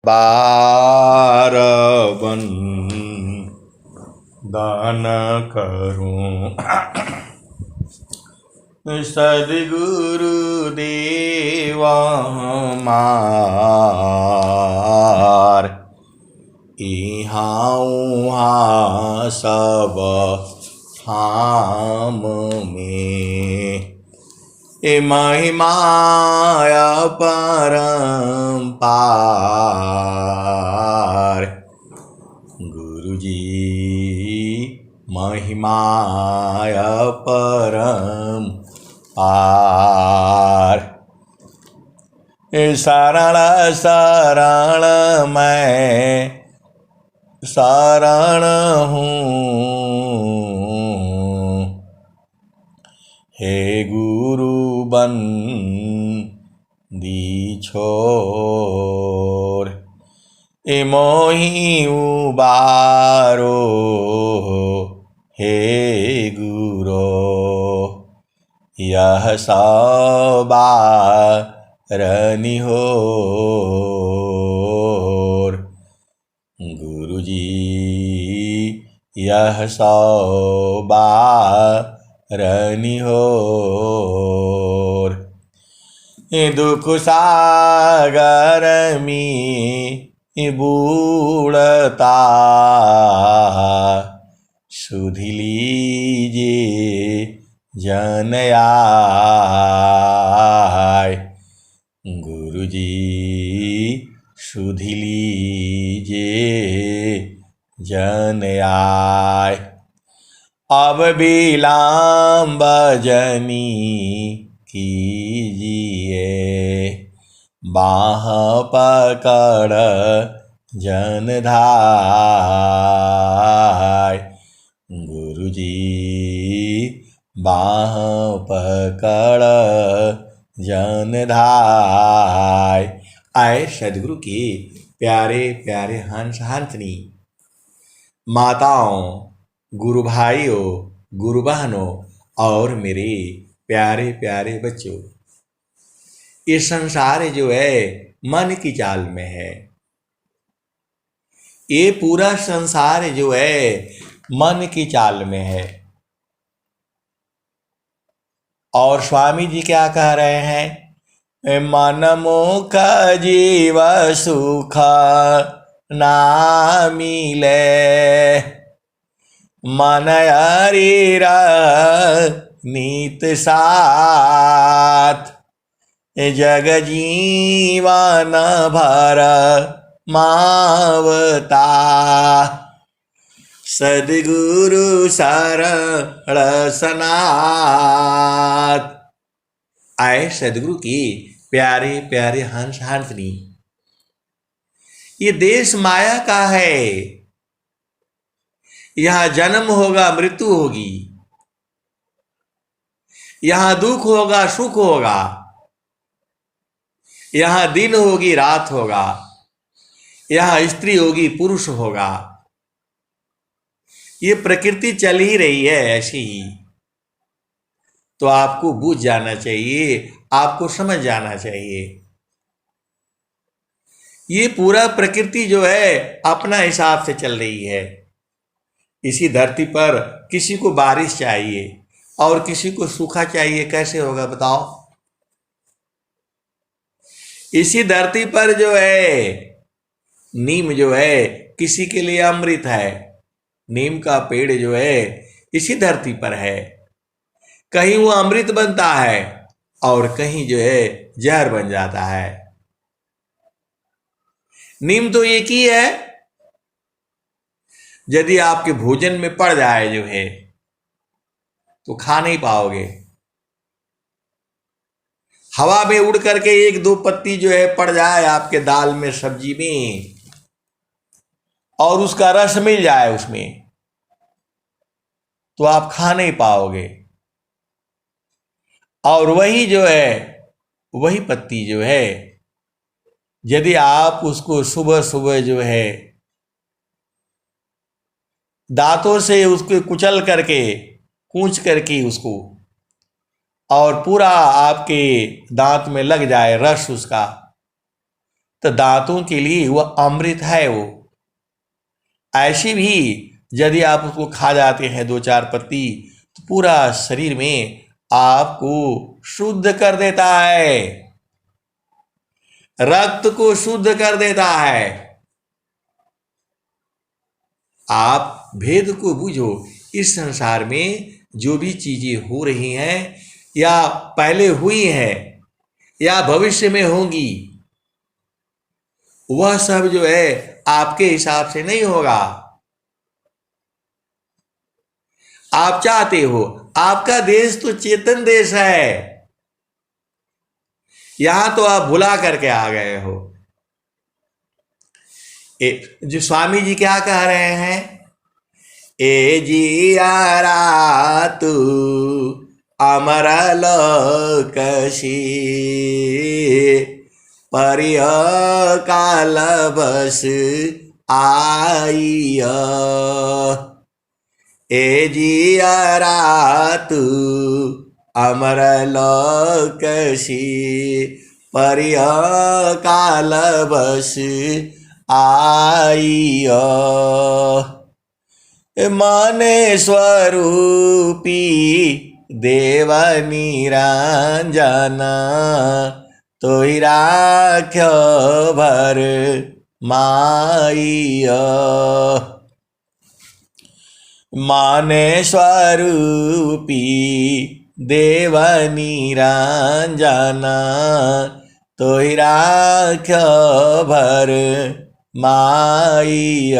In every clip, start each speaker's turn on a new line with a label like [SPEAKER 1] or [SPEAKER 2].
[SPEAKER 1] बार दान करूं सद्गुरु देवा मार इहाँ उहाँ सब ठाम में ए महिमाया परम्पार गुरुजी महिमाया परम्पार शरण शरण मैं शरण हूँ हे गुरु बंदी छोर ए मोहि उबारो हे गुरो यह सवारनि होर गुरुजी यह सवारनि होर दुख सागर में बूढ़ता सुध लीजिए जन आय गुरुजी सुध लीजिए जन आय अब विलंब जनी कीजिए बाह पकड़ जन धाय गुरुजी बाह पकड़ जन धाय। आए सदगुरु की प्यारे प्यारे हंस हंसनी माताओं, गुरु भाइयों, गुरु बहनों और मेरे प्यारे प्यारे बच्चों, ये संसार जो है मन की चाल में है। ये पूरा संसार जो है मन की चाल में है। और स्वामी जी क्या कह रहे हैं? मन मुख जीव सुख ना मिले मन हरिर नीत साथ जग जीवन भर मावता सद्गुरु शरण सनाथ। आए सद्गुरु की प्यारे प्यारे हंस हंसनी, ये देश माया का है। यहाँ जन्म होगा, मृत्यु होगी, यहाँ दुख होगा, सुख होगा, यहाँ दिन होगी, रात होगा, यहाँ स्त्री होगी, पुरुष होगा। ये प्रकृति चल ही रही है ऐसी ही। तो आपको बूझ जाना चाहिए, आपको समझ जाना चाहिए। ये पूरा प्रकृति जो है अपना हिसाब से चल रही है। इसी धरती पर किसी को बारिश चाहिए और किसी को सूखा चाहिए, कैसे होगा बताओ? इसी धरती पर जो है नीम जो है किसी के लिए अमृत है। नीम का पेड़ जो है इसी धरती पर है। कहीं वो अमृत बनता है और कहीं जो है जहर बन जाता है। नीम तो एक ही है। यदि आपके भोजन में पड़ जाए जो है तो खा नहीं पाओगे। हवा में उड़ करके एक दो पत्ती जो है पड़ जाए आपके दाल में, सब्जी में, और उसका रस मिल जाए उसमें, तो आप खा नहीं पाओगे। और वही जो है, वही पत्ती जो है, यदि आप उसको सुबह सुबह जो है दांतों से उसको कुचल करके, कूच करके उसको, और पूरा आपके दांत में लग जाए रस उसका, तो दांतों के लिए वह अमृत है। वो ऐसे भी यदि आप उसको खा जाते हैं 2-4 पत्ती, तो पूरा शरीर में आपको शुद्ध कर देता है, रक्त को शुद्ध कर देता है। आप भेद को बूझो। इस संसार में जो भी चीजें हो रही हैं या पहले हुई हैं या भविष्य में होंगी, वह सब जो है आपके हिसाब से नहीं होगा। आप चाहते हो, आपका देश तो चेतन देश है, यहां तो आप भुला करके आ गए हो। जो स्वामी जी क्या कह रहे हैं, ए जियारा तू अमर लोकसी परिय काल बस आइय। ए जियारा तू अमर लोकसी परिय काल बस आइय। माने स्वरूपी देव निरंजन तोहि राख्य भर माइय। माने स्वरूपी देव निरंजन तोहि राख्य भर माइय।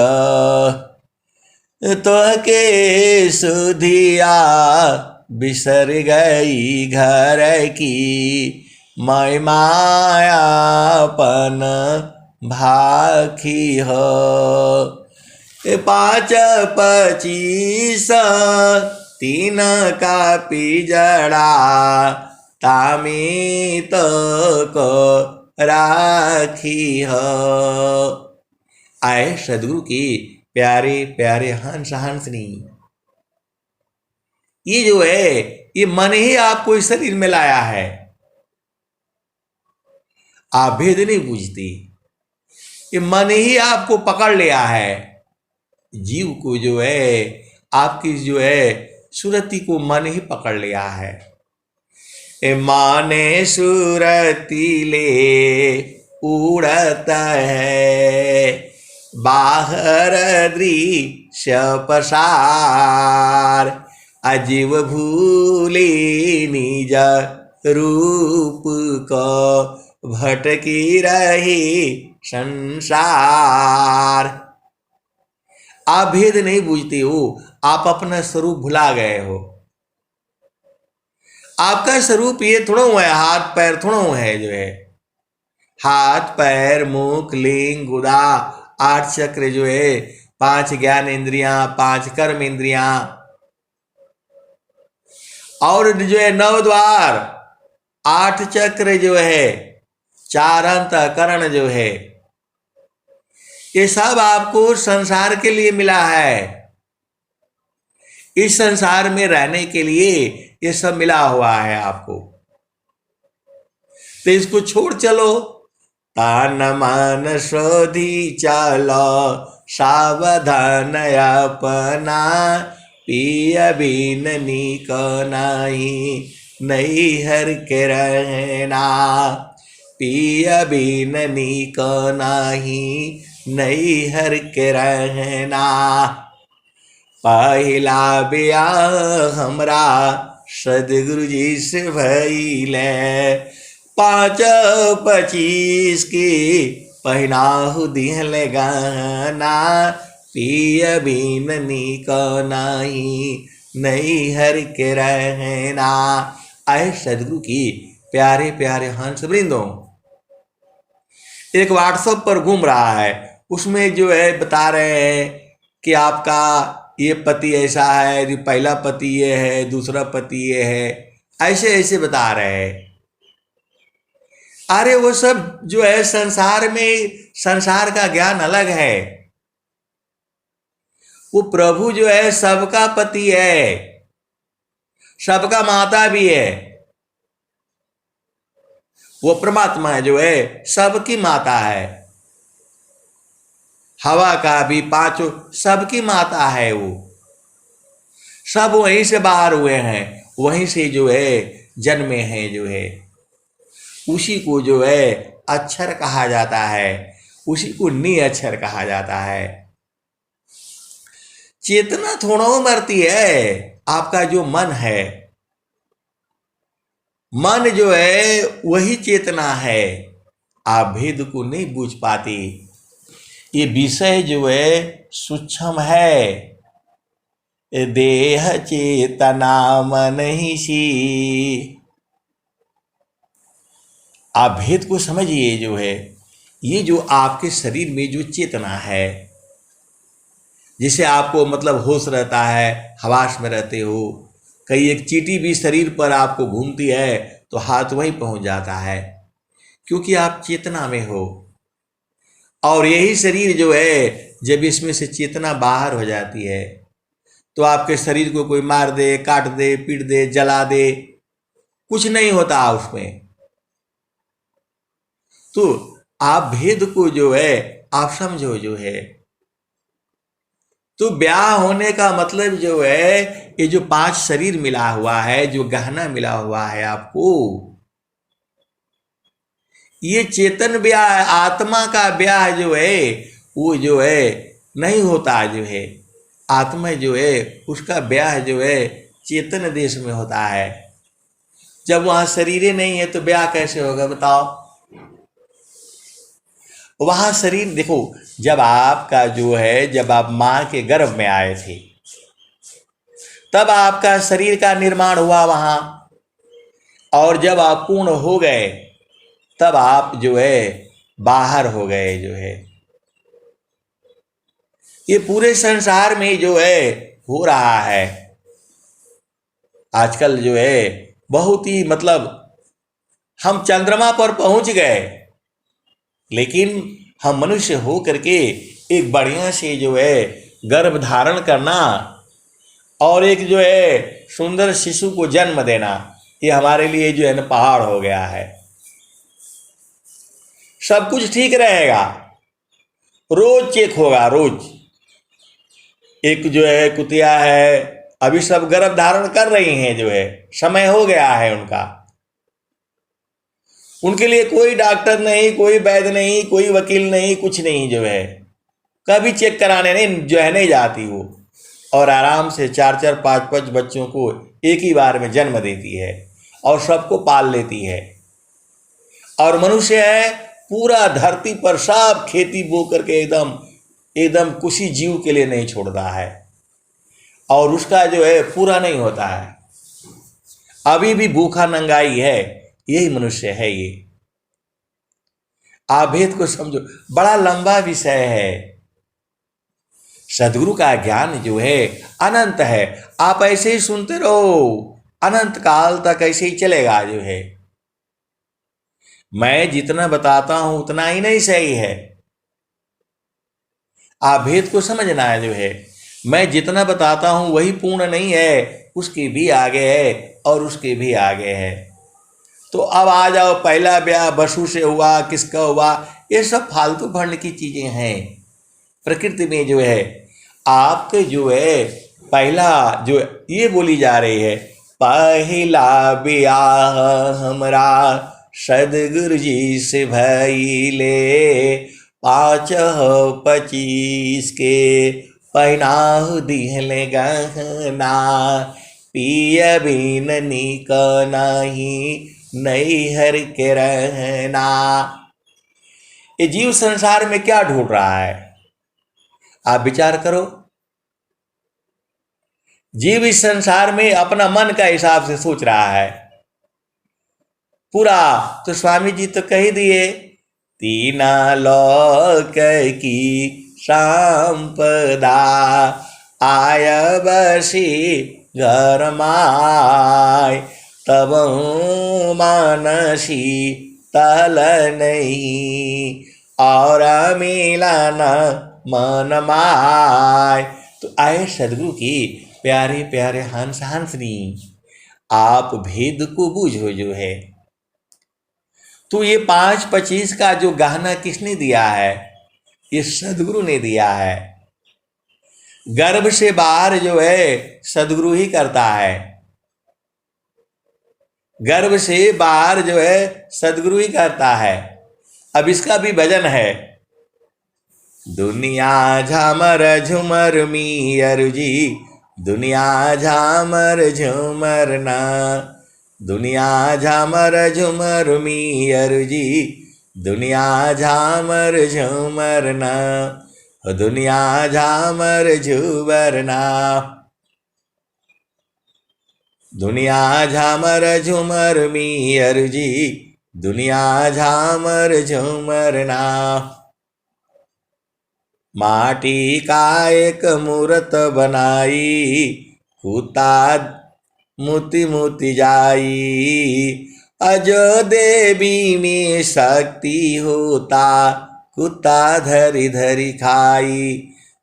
[SPEAKER 1] तोहके सुधिया बिसर गई घर की मैं मायापन भाखी हो। 5-25 3 का पिजड़ा तामी तो को राखी हो। आए सदगुरु की प्यारे प्यारे हंस हंसनी, ये जो है ये मन ही आपको इस शरीर में लाया है। आप भेद नहीं बूझते, ये मन ही आपको पकड़ लिया है। जीव को जो है आपकी जो है सुरति को मन ही पकड़ लिया है। माने सुरति ले उड़ता है बाहर दृश्य पसार। अजीव भूले निज रूप को भटकी रही संसार। आप भेद नहीं बूझते हो, आप अपना स्वरूप भुला गए हो। आपका स्वरूप ये थोड़ा है, हाथ पैर थोड़ा है जो है। हाथ पैर मुख लिंग गुदा 8 चक्र जो है, 5 ज्ञान इंद्रियां, 5 कर्म इंद्रियां और जो है 9 द्वार, 8 चक्र जो है, 4 अंतःकरण जो है, ये सब आपको संसार के लिए मिला है। इस संसार में रहने के लिए ये सब मिला हुआ है आपको, तो इसको छोड़ चलो। तान मान शोधी चलो सावधान अपना पिय बिन नीक नहीं हर के रहना। पिय बिन नीक नहीं हर के रहना। पहला ब्याह हमरा सदगुरु जी से भइले 5-25 की पहनाहु दिहले गहना। पिय बिन नीक नहीं हर के रहना। आए सदगुरु की प्यारे प्यारे हंस वृंदों, एक व्हाट्सएप पर घूम रहा है, उसमें जो है बता रहे हैं कि आपका ये पति ऐसा है, जो पहला पति ये है, दूसरा पति ये है, ऐसे ऐसे बता रहे हैं। अरे वो सब जो है संसार में, संसार का ज्ञान अलग है। वो प्रभु जो है सबका पति है, सबका माता भी है। वो परमात्मा जो है सबकी माता है। हवा का भी पांचों सबकी माता है। वो सब वहीं से बाहर हुए हैं, वहीं से जो है जन्मे हैं। जो है उसी को जो है अक्षर कहा जाता है, उसी को नि अक्षर कहा जाता है। चेतना थोड़ा मरती है, आपका जो मन है, मन जो है वही चेतना है। आप भेद को नहीं बूझ पाते। ये विषय जो है सूक्ष्म है। देह चेतना मन ही सी। आप भेद को समझिए। जो है ये जो आपके शरीर में जो चेतना है, जिसे आपको मतलब होश रहता है, हवास में रहते हो, कहीं एक चींटी भी शरीर पर आपको घूमती है तो हाथ वहीं पहुंच जाता है, क्योंकि आप चेतना में हो। और यही शरीर जो है जब इसमें से चेतना बाहर हो जाती है तो आपके शरीर को कोई मार दे, काट दे, पीट दे, जला दे, कुछ नहीं होता उसमें। तो आप भेद को जो है आप समझो। जो है तो ब्याह होने का मतलब जो है ये जो पांच शरीर मिला हुआ है, जो गहना मिला हुआ है आपको, ये चेतन ब्याह, आत्मा का ब्याह जो है वो जो है नहीं होता। जो है आत्मा जो है उसका ब्याह जो है चेतन देश में होता है। जब वहां शरीर नहीं है तो ब्याह कैसे होगा बताओ। वहां शरीर देखो, जब आपका जो है, जब आप मां के गर्भ में आए थे तब आपका शरीर का निर्माण हुआ वहां, और जब आप पूर्ण हो गए तब आप जो है बाहर हो गए। जो है ये पूरे संसार में जो है हो रहा है आजकल। जो है बहुत ही मतलब हम चंद्रमा पर पहुंच गए, लेकिन हम मनुष्य हो करके एक बढ़िया से जो है गर्भ धारण करना और एक जो है सुंदर शिशु को जन्म देना, ये हमारे लिए जो है ना पहाड़ हो गया है। सब कुछ ठीक रहेगा, रोज चेक होगा रोज। एक जो है कुतिया है, अभी सब गर्भ धारण कर रही हैं। जो है समय हो गया है उनका, उनके लिए कोई डॉक्टर नहीं, कोई वैद्य नहीं, कोई वकील नहीं, कुछ नहीं। जो है कभी चेक कराने नहीं जो है नहीं जाती वो, और आराम से 4-4, 5-5 बच्चों को एक ही बार में जन्म देती है और सबको पाल लेती है। और मनुष्य है पूरा धरती पर सब खेती बो करके एकदम एकदम किसी जीव के लिए नहीं छोड़ता है, और उसका जो है पूरा नहीं होता है। अभी भी भूखा नंगाई है, यही मनुष्य है। ये आप भेद को समझो, बड़ा लंबा विषय है। सदगुरु का ज्ञान जो है अनंत है। आप ऐसे ही सुनते रहो, अनंत काल तक ऐसे ही चलेगा। जो है मैं जितना बताता हूं उतना ही नहीं सही है। आप भेद को समझना है। जो है मैं जितना बताता हूं वही पूर्ण नहीं है, उसके भी आगे है और उसके भी आगे है। तो अब आ जाओ, पहला ब्याह बसु से हुआ, किसका हुआ, ये सब फालतू भंड की चीजें हैं। प्रकृति में जो है आपके जो है पहला जो ये बोली जा रही है, पहला ब्याह हमरा सदगुरु जी से भइले, 5-25 के पहनाहु दिहले गहना, पिय बिन निक नहीं नैहर के रहना। ये जीव संसार में क्या ढूंढ रहा है, आप विचार करो। जीव इस संसार में अपना मन का हिसाब से सोच रहा है पूरा। तो स्वामी जी तो कह दिए, तीना लोक की संपदा, आय बसी घर माय, तब मानसी तल नहीं, और मिलन मन माय। तो आए सदगुरु की प्यारे प्यारे हंस हंसनी, आप भेद को बूझो। जो है तो ये 5-25 का जो गहना किसने दिया है? ये सदगुरु ने दिया है। गर्भ से बाहर जो है सदगुरु ही करता है। गर्भ से बाहर जो है सदगुरु ही करता है। अब इसका भी भजन है। दुनिया झामर झुमर मियर जी, दुनिया झामर झुमर ना, दुनिया झामर झुमर मियर जी, दुनिया झामर झुमर ना, दुनिया झामर झुमर ना, दुनिया झामर झुमर मियर जी, दुनिया झामर झुमर ना। माटी का एक मूर्त बनाई, कुत्ता मोती मोती जाई, अजो देवी में शक्ति होता, कुत्ता धरी धरी खाई,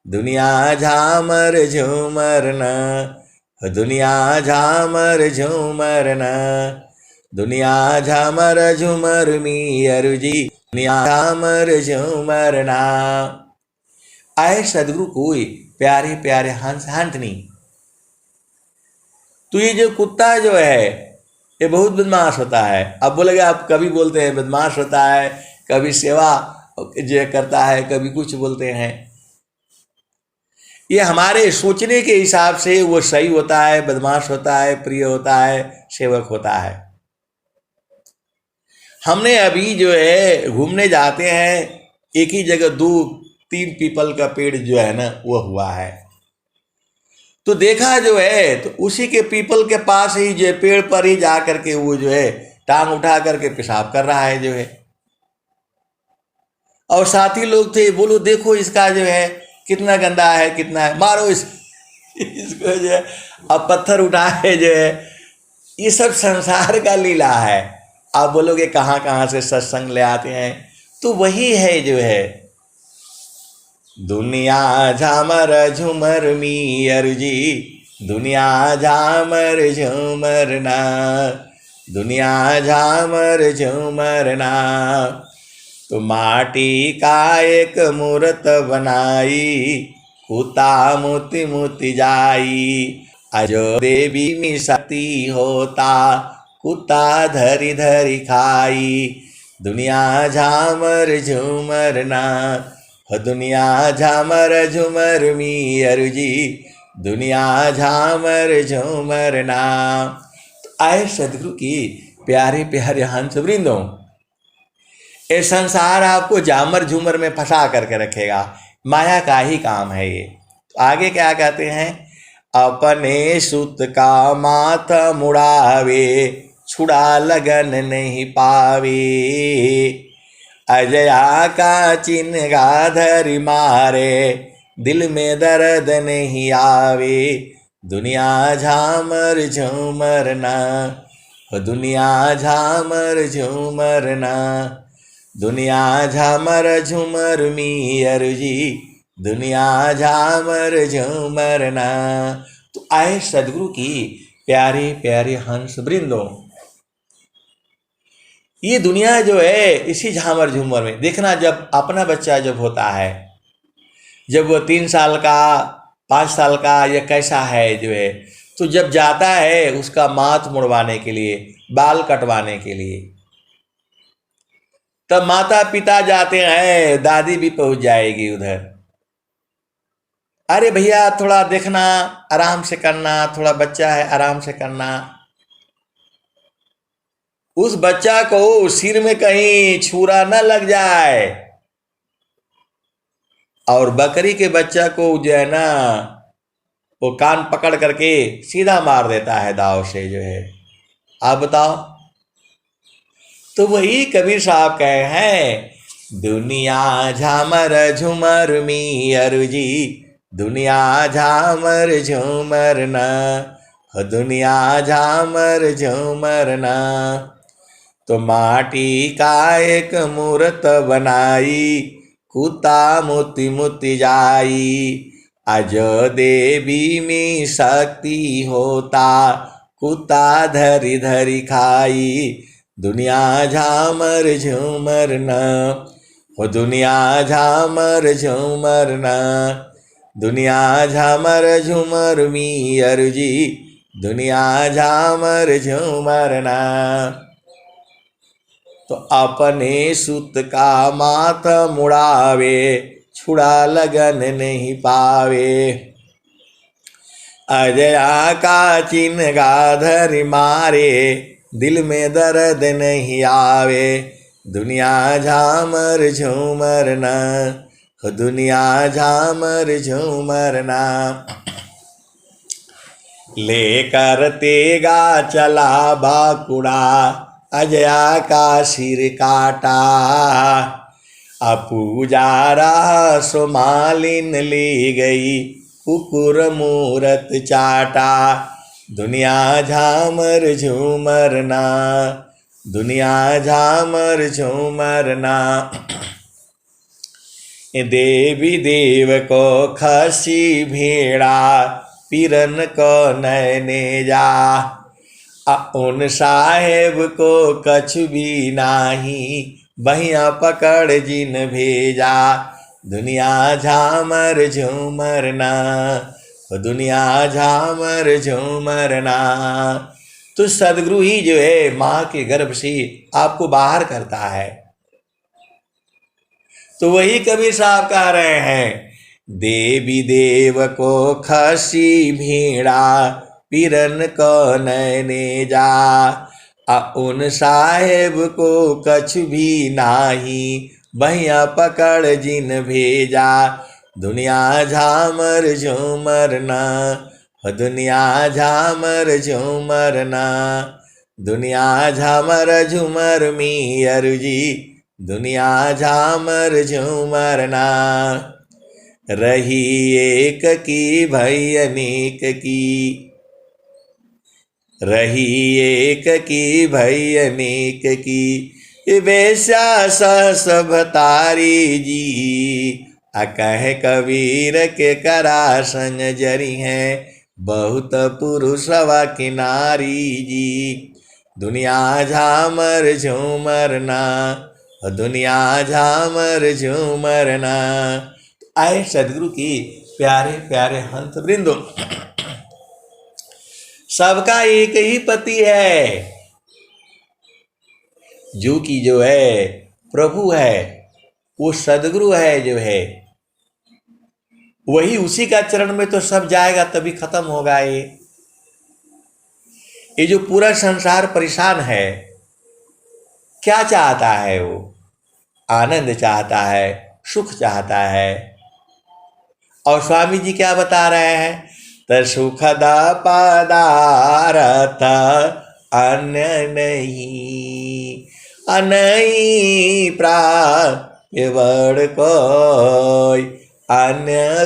[SPEAKER 1] दुनिया झामर झूमर न, दुनिया झामर झूमर न, दुनिया झामर झूमर मियर जी, दुनिया झामर झूमर ना। आए सदगुरु कोई प्यारे प्यारे हंस हंटनी। तो ये जो कुत्ता जो है ये बहुत बदमाश होता है। अब बोलेगा, आप कभी बोलते हैं बदमाश होता है, कभी सेवा जो करता है, कभी कुछ बोलते हैं। ये हमारे सोचने के हिसाब से वो सही होता है, बदमाश होता है, प्रिय होता है, सेवक होता है। हमने अभी जो है घूमने जाते हैं, एक ही जगह 2-3 पीपल का पेड़ जो है ना वो हुआ है, तो देखा जो है तो उसी के पीपल के पास ही जो पेड़ पर ही जा करके वो जो है टांग उठा करके पेशाब कर रहा है जो है। और साथी लोग थे, बोलो देखो इसका जो है कितना गंदा है, कितना है, मारो इसको जो है। अब पत्थर उठाए जो है। ये सब संसार का लीला है। आप बोलोगे कहाँ कहाँ से सत्संग ले आते हैं, तो वही है जो है। दुनिया झामर झूमर मियर जी, दुनिया झामर झूमर ना, दुनिया झामर झूमर ना। तो माटी का एक मूर्त बनाई, कुत्ता मोती मोती जाई, अजो देवी में शक्ति होता, कुत्ता धरी धरी खाई, दुनिया झामर झूमर ना, दुनिया झामर झूमर मियर जी, दुनिया झामर झूमर ना। तो आए सदगुरु की प्यारे प्यारे हंस वृंदों, ये संसार आपको झामर झूमर में फंसा करके रखेगा। माया का ही काम है ये। तो आगे क्या कहते हैं, अपने सुत का माथा मुड़ावे, छुड़ा लगन नहीं पावे, अजया का चिन्ह धरी मारे, दिल में दर्द नहीं आवे, दुनिया झामर झूमर ना, दुनिया झामर झूमर ना, दुनिया झामर झूमर मियर जी, दुनिया झामर झूमर ना। तो आए सदगुरु की प्यारे प्यारे हंस वृंदों, ये दुनिया जो है इसी झामर झूमर में देखना। जब अपना बच्चा जब होता है, जब वो 3 साल का 5 साल का या कैसा है जो है, तो जब जाता है उसका माथ मुड़वाने के लिए, बाल कटवाने के लिए, तब माता पिता जाते हैं, दादी भी पहुंच जाएगी उधर। अरे भैया थोड़ा देखना, आराम से करना, थोड़ा बच्चा है आराम से करना। उस बच्चा को सिर में कहीं छुरा न लग जाए। और बकरी के बच्चा को जो है ना वो कान पकड़ करके सीधा मार देता है दाव से जो है। आप बताओ। तो वही कबीर साहब कहे हैं, दुनिया झामर झूमर मियर जी, दुनिया झामर झूमर ना, दुनिया झामर झूमर ना। तो माटी का एक मूर्त बनाई, कुत्ता मोती मोती जाई, अज देवी में शक्ति होता, कुत्ता धरी धरी खाई, दुनिया झामर झूमर न, हो दुनिया झामर झूमर न, दुनिया झामर झूमर मियर जी, दुनिया झामर झूमर न। तो अपने सुत का माथा मुड़ावे, छुड़ा लगन नहीं पावे। अजया का चिन्ह गाधर मारे, दिल में दर्द नहीं आवे। दुनिया झामर झूमर न, हो दुनिया झामर झूमर न। लेकर तेगा चला बाकुड़ा, अजया का सिर काटा। अपूजारा सो मालिन ली गई, कुकुर मूरत चाटा। दुनिया झामर झूमर ना, दुनिया झामर झूमर ना। देवी देव को खसी भेड़ा, पिरन को नैने जा। उन साहेब को कछ भी नाही, बहिया पकड़ जिन भेजा। दुनिया झामर झूमर ना, दुनिया झामर झूमर ना। तो सदगुरु ही जो है माँ के गर्भ से आपको बाहर करता है। तो वही कबीर साहब कह रहे हैं, देवी देव को खसी भेड़ा, पिरन को नैने जा। उन साहेब को कछ भी नाही, बहिया पकड़ जिन भेजा। दुनिया झामर झूमर ना, दुनिया झामर झूमर ना। दुनिया झामर झूमर मियर जी, दुनिया झामर झूमर ना। रही एक की भई अनेक की, रही एक की भई अनेक की। वैसा सहस भतारी जी, अकह कबीर के करा संग जरी है, बहुत पुरुषवा की नारी जी। दुनिया झामर झूमर ना, दुनिया झामर झूमर ना। आए सदगुरु की प्यारे प्यारे हंस वृंदो, सबका एक ही पति है, जो कि जो है प्रभु है, वो सदगुरु है जो है, वही उसी का चरण में तो सब जाएगा, तभी खत्म होगा। ये जो पूरा संसार परेशान है, क्या चाहता है? वो आनंद चाहता है, सुख चाहता है। और स्वामी जी क्या बता रहे हैं? त सुखद पदारथ अन्य नहीं, अनई प्राप्य कोई, अन्य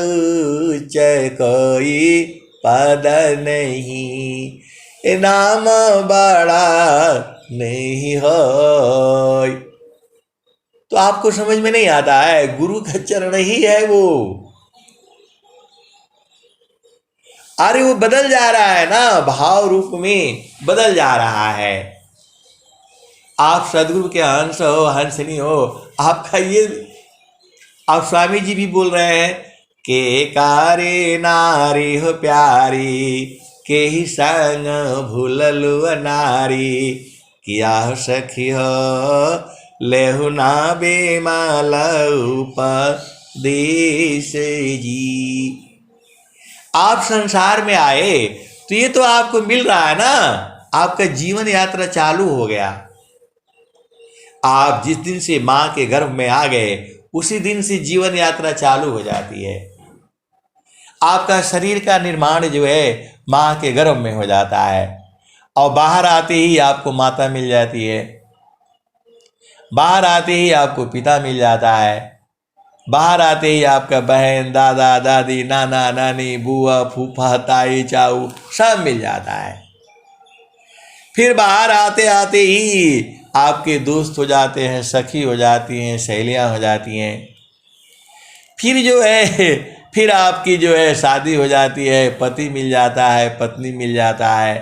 [SPEAKER 1] उच्च कोई पद नहीं, नाम बड़ा नहीं हो। तो आपको समझ में नहीं आता है, गुरु का चरण ही है वो। अरे वो बदल जा रहा है ना, भाव रूप में बदल जा रहा है। आप सदगुरु के हंस हो, हंसनी हो, आपका ये, आप स्वामी जी भी बोल रहे हैं के कारे नारी हो प्यारी, के ही संग भूललु नारी, किया हो सखी हो लेहु ना बेमाल उपदेश जी। आप संसार में आए तो ये तो आपको मिल रहा है ना, आपका जीवन यात्रा चालू हो गया। आप जिस दिन से मां के गर्भ में आ गए, उसी दिन से जीवन यात्रा चालू हो जाती है। आपका शरीर का निर्माण जो है मां के गर्भ में हो जाता है, और बाहर आते ही आपको माता मिल जाती है, बाहर आते ही आपको पिता मिल जाता है, बाहर आते ही आपका बहन, दादा, दादी, नाना, नानी, बुआ, फूफा, ताई, चाऊ सब मिल जाता है। फिर बाहर आते आते ही आपके दोस्त हो जाते हैं, सखी हो जाती हैं, सहेलियां हो जाती हैं। फिर जो है, फिर आपकी जो है शादी हो जाती है, पति मिल जाता है, पत्नी मिल जाता है।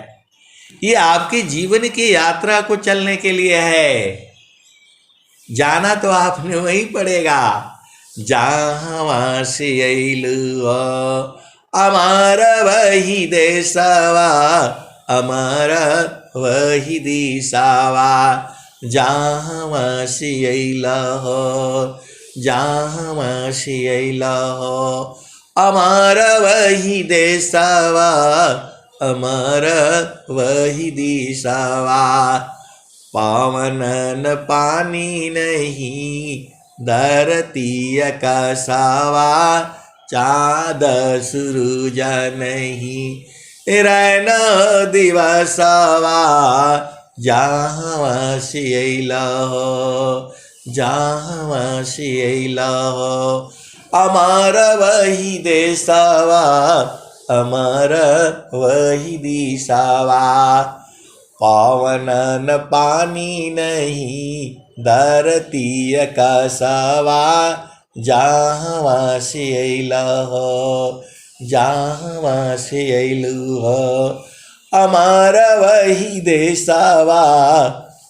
[SPEAKER 1] ये आपके जीवन की यात्रा को चलने के लिए है। जाना तो आपने वहीं पड़ेगा जहाँ से अइलू हमारा वही देशवा, हमारा वही दिशावा। जहाँ से अइला हो, जहाँ से अइला हो, हमारा वही देशवा, हमारा वही दिशावा। पावन पानी नहीं धरती आकाशवा, चाँद सूरज नहीं रैन दिवसवा। जहाँ से अइला हो, जहाँ से अइला हो, हमारा वही देशवा, हमारा वही दिशावा। पावन पानी नहीं धरती आकाशवा, जहाँ से अइला हो, जहाँ से अइलू हो, हमारा वही देशवा,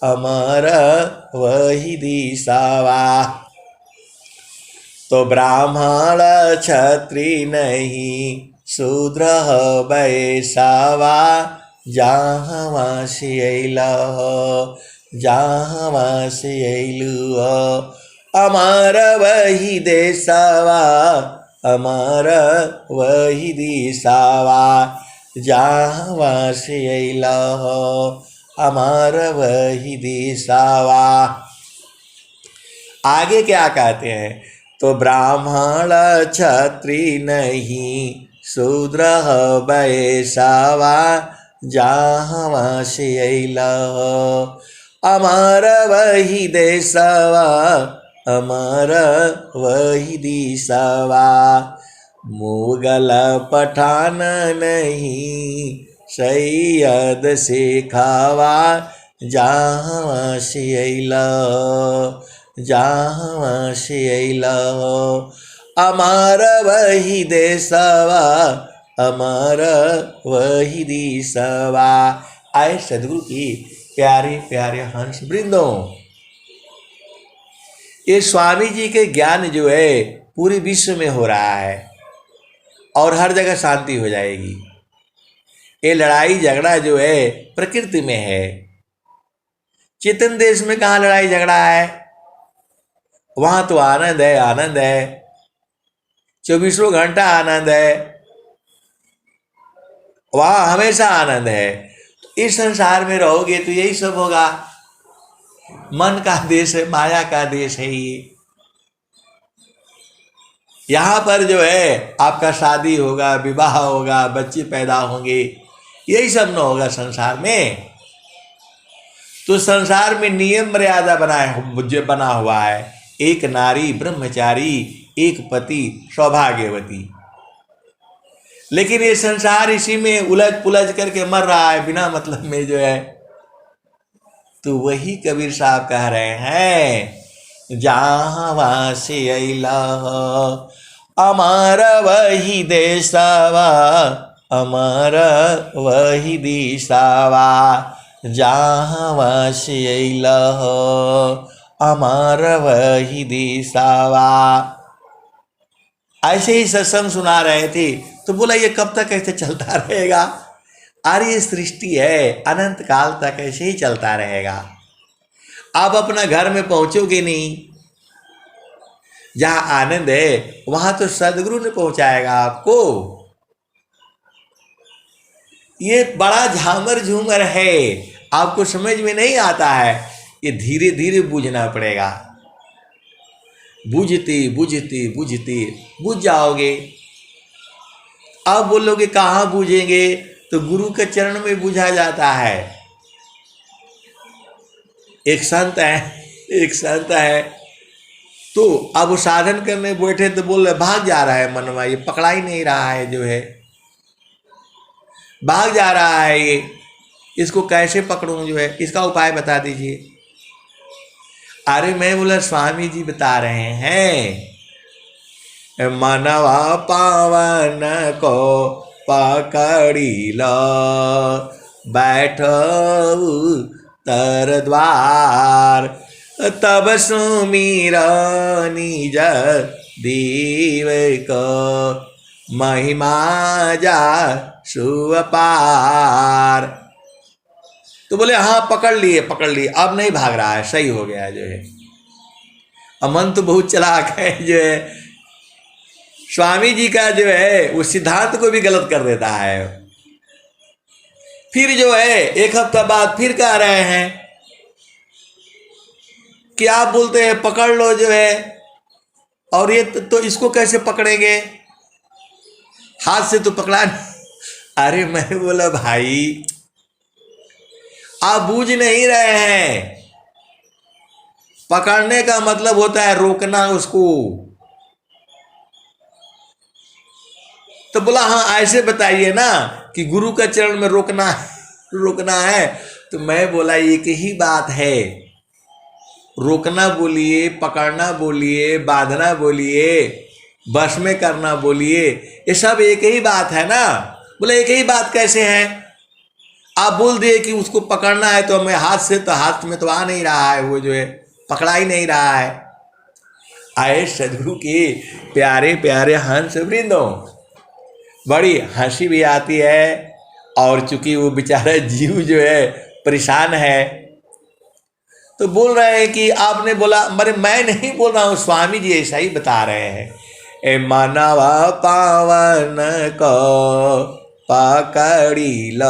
[SPEAKER 1] हमारा वही दिशावा। तो ब्राह्मण क्षत्रिय नहीं शूद्र वैश्यवा, जहाँ से अइला हो, जहाँ से अइलू हो, हमारा वही देशवा, हमारा वही दिशावा। जहाँ से अइला हो, हमारा वही दिशावा। आगे क्या कहते हैं? तो ब्राह्मण क्षत्रिय नहीं शूद्र वैश्यवा, जहाँ से अइला हो, हमारा वही देशवा, हमारा वही दिशावा। मुगल पठान नहीं सैयद शेखावा, जहाँ से अइला हो, जहाँ से अइला हो, हमारा वही देशवा, हमारा वही दिशवा। आए सदगुरु की प्यारे प्यारे हंस वृंदों, ये स्वामी जी के ज्ञान जो है पूरे विश्व में हो रहा है और हर जगह शांति हो जाएगी। ये लड़ाई झगड़ा जो है प्रकृति में है। चेतन देश में कहाँ लड़ाई झगड़ा है? वहां तो आनंद है, आनंद है, 24 घंटा आनंद है, वहां हमेशा आनंद है। इस संसार में रहोगे तो यही सब होगा। मन का देश है, माया का देश है ये। यहाँ पर जो है आपका शादी होगा, विवाह होगा, बच्चे पैदा होंगे, यही सब न होगा संसार में। तो संसार में नियम मर्यादा बना हुआ है। एक नारी ब्रह्मचारी, एक पति सौभाग्यवती। लेकिन ये संसार इसी में उलझ पुलझ करके मर रहा है बिना मतलब में जो है। तो वही कबीर साहब कह रहे हैं, जहाँ से अइला हो, हमारा वही देशवा, हमारा वही दिशावा। जहाँ से अइला हो, हमारा वही दिशावा। ऐसे ही सत्संग सुना रहे थे तो बोला ये कब तक ऐसे चलता रहेगा? अरे ये सृष्टि है, अनंत काल तक ऐसे ही चलता रहेगा। आप अपना घर में पहुंचोगे नहीं, जहां आनंद है वहां तो सदगुरु ने पहुंचाएगा आपको। ये बड़ा झामर झूमर है, आपको समझ में नहीं आता है। ये धीरे धीरे बूझना पड़ेगा। बूझते बूझते बूझते बूझ जाओगे। अब बोलोगे कहाँ बूझेंगे? तो गुरु के चरण में बूझा जाता है। एक संत है तो अब वो साधन करने बैठे तो बोल रहे भाग जा रहा है मनवा, ये पकड़ा ही नहीं रहा है, जो है भाग जा रहा है ये, इसको कैसे पकड़ूं, जो है इसका उपाय बता दीजिए। अरे मैं बोला स्वामी जी बता रहे हैं, मनवा पावन को पकड़ी लो, बैठो तर द्वार। तब सुमीरा निज दीव को महिमा जा सुअपार। तो बोले हाँ पकड़ लिए, अब नहीं भाग रहा है, सही हो गया जो है। अमन तो बहुत चालाक है जो है, स्वामी जी का जो है उस सिद्धांत को भी गलत कर देता है। फिर जो है एक हफ्ता बाद फिर कह रहे हैं कि आप बोलते हैं पकड़ लो जो है, और ये तो इसको कैसे पकड़ेंगे, हाथ से तो पकड़ा नहीं। अरे मैं बोला भाई आप बूझ नहीं रहे हैं, पकड़ने का मतलब होता है रोकना उसको। तो बोला हाँ ऐसे बताइए ना कि गुरु का चरण में रोकना है। तो मैं बोला एक ही बात है, रोकना बोलिए, पकड़ना बोलिए, बांधना बोलिए, बस में करना बोलिए, ये सब एक ही बात है ना। बोले एक ही बात कैसे है, आप बोल दिए कि उसको पकड़ना है तो मैं हाथ से, तो हाथ में तो आ नहीं रहा है, वो जो है पकड़ा ही नहीं रहा है। आए सदगुरु के प्यारे प्यारे हंस वृंदों, बड़ी हंसी भी आती है, और चूंकि वो बेचारा जीव जो है परेशान है, तो बोल रहे हैं कि आपने बोला, मरे मैं नहीं बोल रहा हूँ, स्वामी जी ऐसा ही बता रहे हैं। ए मानवा पावन को पकड़ी लो,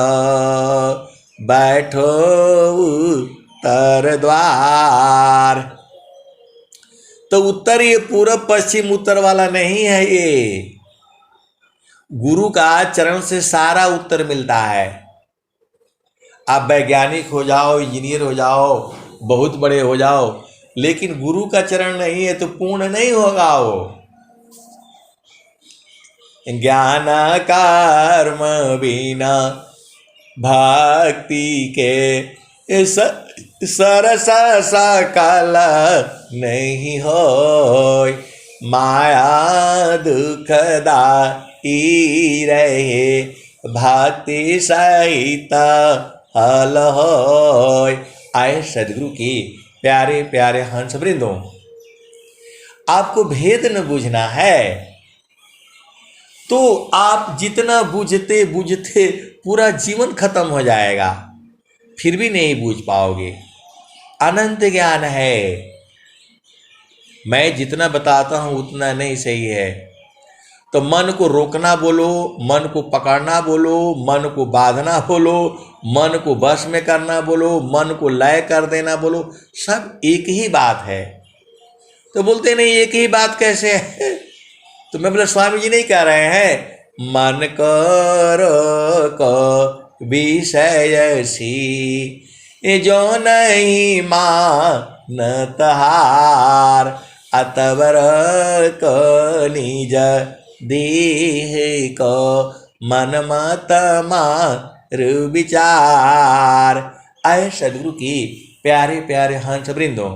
[SPEAKER 1] बैठो उत्तर द्वार। तो उत्तर ये पूरब पश्चिम उत्तर वाला नहीं है, ये गुरु का चरण से सारा उत्तर मिलता है। आप वैज्ञानिक हो जाओ, इंजीनियर हो जाओ, बहुत बड़े हो जाओ, लेकिन गुरु का चरण नहीं है तो पूर्ण नहीं होगा वो। ज्ञान कर्म बिना भक्ति के सरस सकल नहीं हो, माया दुखदाई रहे भक्ति सहित हल होय। आए सदगुरु की प्यारे प्यारे हंस वृंदों, आपको भेद न बूझना है तो आप जितना बूझते बूझते पूरा जीवन खत्म हो जाएगा, फिर भी नहीं बूझ पाओगे। अनंत ज्ञान है, मैं जितना बताता हूं उतना नहीं सही है। तो मन को रोकना बोलो, मन को पकड़ना बोलो, मन को बांधना बोलो, मन को बस में करना बोलो, मन को लय कर देना बोलो, सब एक ही बात है। तो बोलते नहीं एक ही बात कैसे है, तो मैं बोला स्वामी जी नहीं कह रहे हैं, मन करो को विषय सी जो नहीं मानत हार, अतवर को निज देह को मन मत मार विचार। आए सदगुरु की प्यारे प्यारे हंस वृंदों,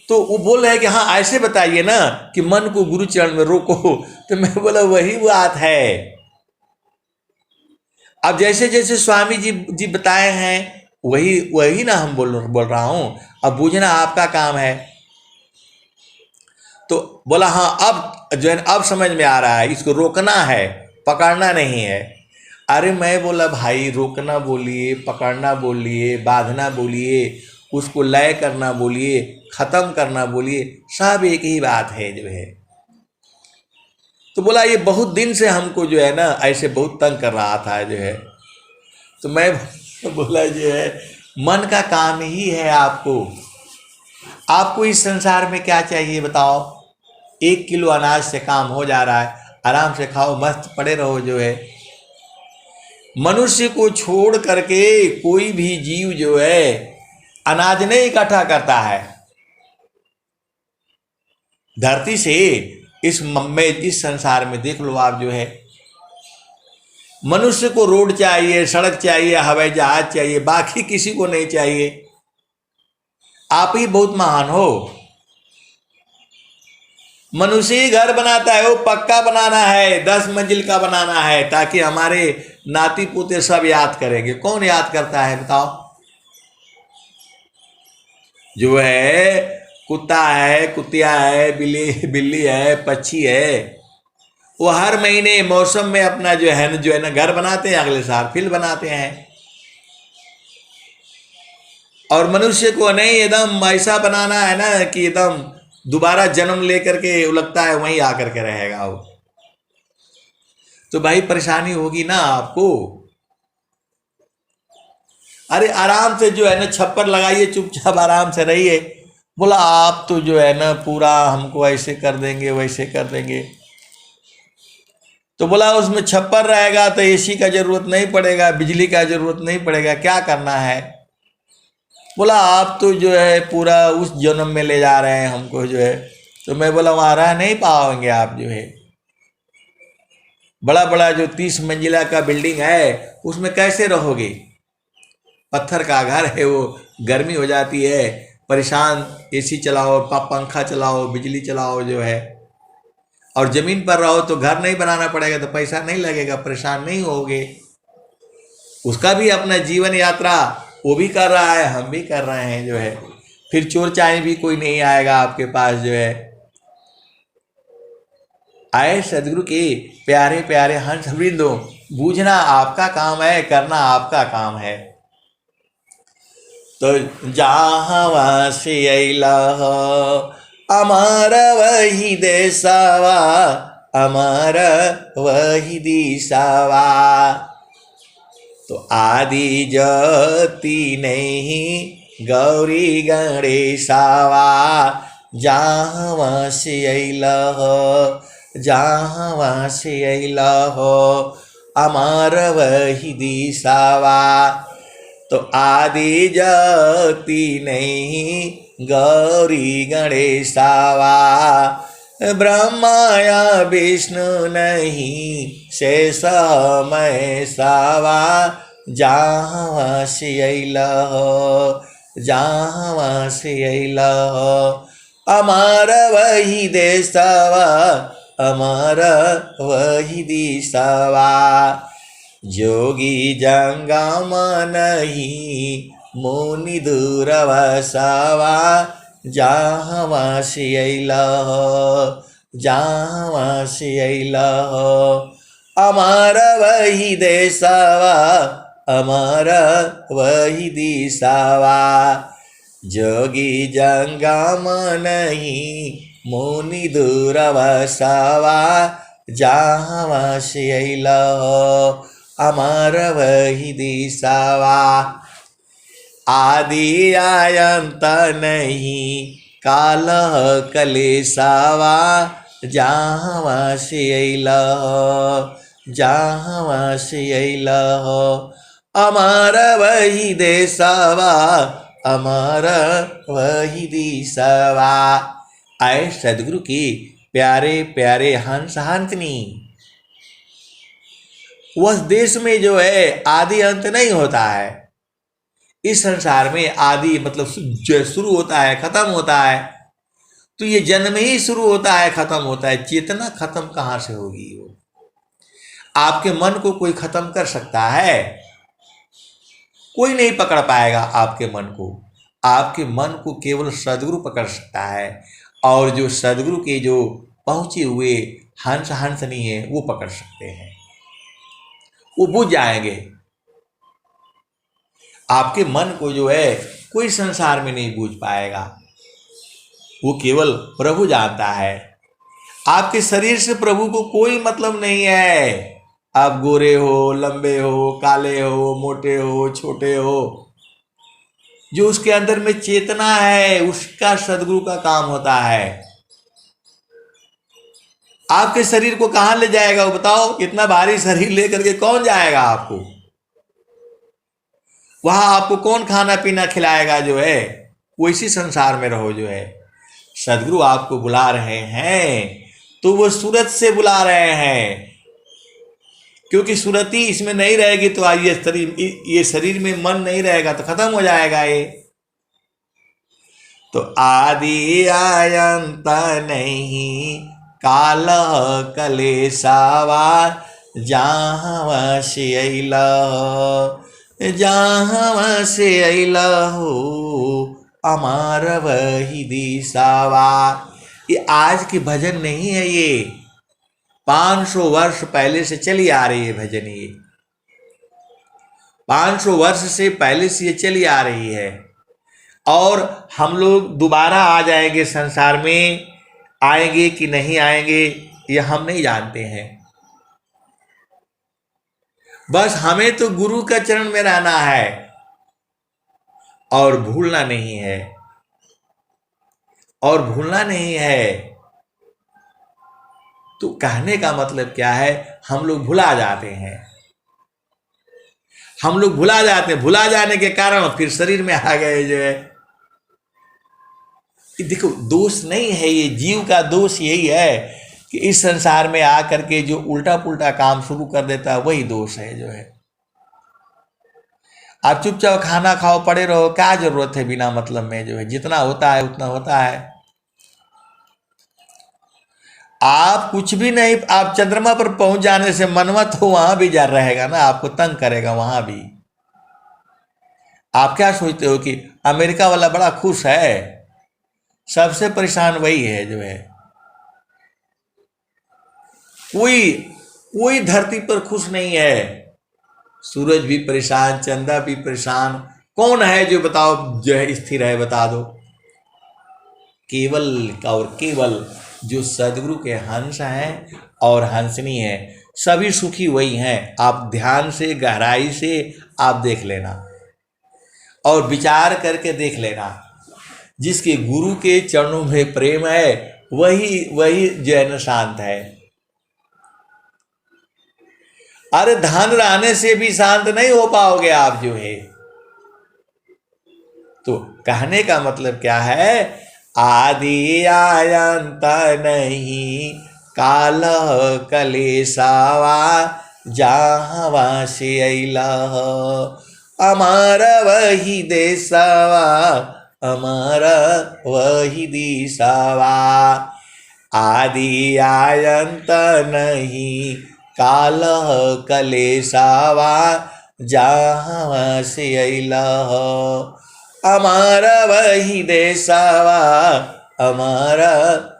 [SPEAKER 1] तो वो बोल रहे हैं कि हाँ ऐसे बताइए ना कि मन को गुरु चरण में रोको। तो मैं बोला वही बात है। अब जैसे जैसे स्वामी जी बताए हैं वही ना हम बोल रहा हूं, अब बूझना आपका काम है। तो बोला हाँ अब जो है अब समझ में आ रहा है, इसको रोकना है, पकड़ना नहीं है। अरे मैं बोला भाई रोकना बोलिए, पकड़ना बोलिए, बांधना बोलिए, उसको लय करना बोलिए, खत्म करना बोलिए, सब एक ही बात है जो है। तो बोला ये बहुत दिन से हमको जो है ना ऐसे बहुत तंग कर रहा था जो है। तो मैं बोला जो है मन का काम ही है आपको इस संसार में क्या चाहिए बताओ। 1 किलो अनाज से काम हो जा रहा है, आराम से खाओ, मस्त पड़े रहो जो है। मनुष्य को छोड़ करके कोई भी जीव जो है अनाज नहीं इकट्ठा करता है धरती से। इस संसार में देख लो आप जो है, मनुष्य को रोड चाहिए, सड़क चाहिए, हवाई जहाज चाहिए, बाकी किसी को नहीं चाहिए। आप ही बहुत महान हो। मनुष्य ही घर बनाता है, वो पक्का बनाना है, 10 मंजिल का बनाना है, ताकि हमारे नाती पोते सब याद करेंगे। कौन याद करता है बताओ? जो है कुत्ता है, कुतिया है, बिल्ली बिल्ली है, पक्षी है, वो हर महीने मौसम में अपना जो है ना घर बनाते हैं, अगले साल फिर बनाते हैं। और मनुष्य को नहीं एकदम ऐसा बनाना है ना कि एकदम दोबारा जन्म लेकर के लगता है वहीं आकर के रहेगा वो, तो भाई परेशानी होगी ना आपको। अरे आराम से जो है ना छप्पर लगाइए, चुपचाप आराम से रहिए। बोला आप तो जो है ना पूरा हमको ऐसे कर देंगे वैसे कर देंगे। तो बोला उसमें छप्पर रहेगा तो एसी का जरूरत नहीं पड़ेगा, बिजली का जरूरत नहीं पड़ेगा, क्या करना है? बोला आप तो जो है पूरा उस जन्म में ले जा रहे हैं हमको जो है। तो मैं बोला वहाँ रह नहीं पाओगे आप जो है, बड़ा बड़ा जो 30 मंजिला का बिल्डिंग है उसमें कैसे रहोगे? पत्थर का घर है वो, गर्मी हो जाती है, परेशान, एसी चलाओ, पंखा चलाओ, बिजली चलाओ जो है। और जमीन पर रहो तो घर नहीं बनाना पड़ेगा, तो पैसा नहीं लगेगा, परेशान नहीं होगे। उसका भी अपना जीवन यात्रा वो भी कर रहा है, हम भी कर रहे हैं जो है। फिर चोर चाहे भी कोई नहीं आएगा आपके पास जो है। आए सदगुरु के प्यारे प्यारे हंस वृंदों, बूझना आपका काम है, करना आपका काम है। तो जहाँ से अला अमर वही देशवा, अमर वही दिशावा। तो आदि जति नहीं गौरी गणेशावा, जहाँ से अला जहाँ से अला अमर वही दिशावा। तो आदि जति नहीं गौरी गणेशावा, ब्रह्मा या विष्णु नहीं शेष महेशावा। जहाँ से अला जहाँ से अला अमर वही देशवा, अमर वही दिशावा। जोगी जंगम नहीं मुनि दूरवसावा, जहाँ से अला जहाँ से अला अमर वही देशवा, अमर वही दिशावा। जोगी जंगम नहीं मुनि दूरवसावा, जहाँ से अला अमर वही दिशावा। आदि आयंत नहीं काल कलेशावा, जहाँ से अला जहाँ से अला अमर वही देशवा, अमर वही दिशावा। आए सदगुरु की प्यारे प्यारे हंस हंसनी, वह देश में जो है आदि अंत नहीं होता है। इस संसार में आदि मतलब जो शुरू होता है खत्म होता है, तो ये जन्म ही शुरू होता है खत्म होता है। चेतना खत्म कहाँ से होगी? वो आपके मन को कोई खत्म कर सकता है? कोई नहीं पकड़ पाएगा आपके मन को। आपके मन को केवल सदगुरु पकड़ सकता है, और जो सदगुरु के जो पहुंचे हुए हंस हंसनी है वो पकड़ सकते हैं, वो बुझ जाएंगे। आपके मन को जो है कोई संसार में नहीं बूझ पाएगा, वो केवल प्रभु जानता है। आपके शरीर से प्रभु को कोई मतलब नहीं है। आप गोरे हो, लंबे हो, काले हो, मोटे हो, छोटे हो, जो उसके अंदर में चेतना है उसका सदगुरु का काम होता है। आपके शरीर को कहां ले जाएगा वो बताओ? इतना भारी शरीर लेकर के कौन जाएगा आपको? वहां आपको कौन खाना पीना खिलाएगा? जो है वो इसी संसार में रहो जो है। सदगुरु आपको बुला रहे हैं तो वो सूरत से बुला रहे हैं, क्योंकि सूरती इसमें नहीं रहेगी तो ये शरीर में मन नहीं रहेगा तो खत्म हो जाएगा ये। तो आदि अनंत नहीं काल कलेशावा, जहाँ से अइला हो, जहाँ से अइला हो, अमार वही दिशावा। ये आज की भजन नहीं है, ये 500 वर्ष पहले से चली आ रही है भजन। ये 500 वर्ष से पहले से ये चली आ रही है। और हम लोग दोबारा आ जाएंगे संसार में, आएंगे कि नहीं आएंगे ये हम नहीं जानते हैं। बस हमें तो गुरु का चरण में रहना है और भूलना नहीं है, और भूलना नहीं है। तो कहने का मतलब क्या है, हम लोग भुला जाते हैं, हम लोग भुला जाते हैं। भुला जाने के कारण फिर शरीर में आ गए जो है। देखो दोष नहीं है, ये जीव का दोष यही है कि इस संसार में आकर के जो उल्टा पुल्टा काम शुरू कर देता है वही दोष है जो है। आप चुपचाप खाना खाओ, पड़े रहो, क्या जरूरत है बिना मतलब में जो है। जितना होता है उतना होता है। आप कुछ भी नहीं, आप चंद्रमा पर पहुंच जाने से मनवा तो वहां भी जा रहेगा ना, आपको तंग करेगा वहां भी। आप क्या सोचते हो कि अमेरिका वाला बड़ा खुश है? सबसे परेशान वही है जो है। कोई कोई धरती पर खुश नहीं है। सूरज भी परेशान, चंदा भी परेशान। कौन है जो बताओ जो है स्थिर है, बता दो। केवल और केवल जो सदगुरु के हंस हैं और हंसनी है, सभी सुखी वही हैं। आप ध्यान से गहराई से आप देख लेना और विचार करके देख लेना। जिसके गुरु के चरणों में प्रेम है वही वही जो है न शांत है। अरे धन रहने से भी शांत नहीं हो पाओगे आप जो है। तो कहने का मतलब क्या है, आदि आयंत नहीं काल कलेसावा, जहाँ से अइला अमार वही देशवा, अमार वही दिशावा। आदि आयंत नहीं काल कलेसावा, जहाँ से अइला अमार वही देशवा, अमार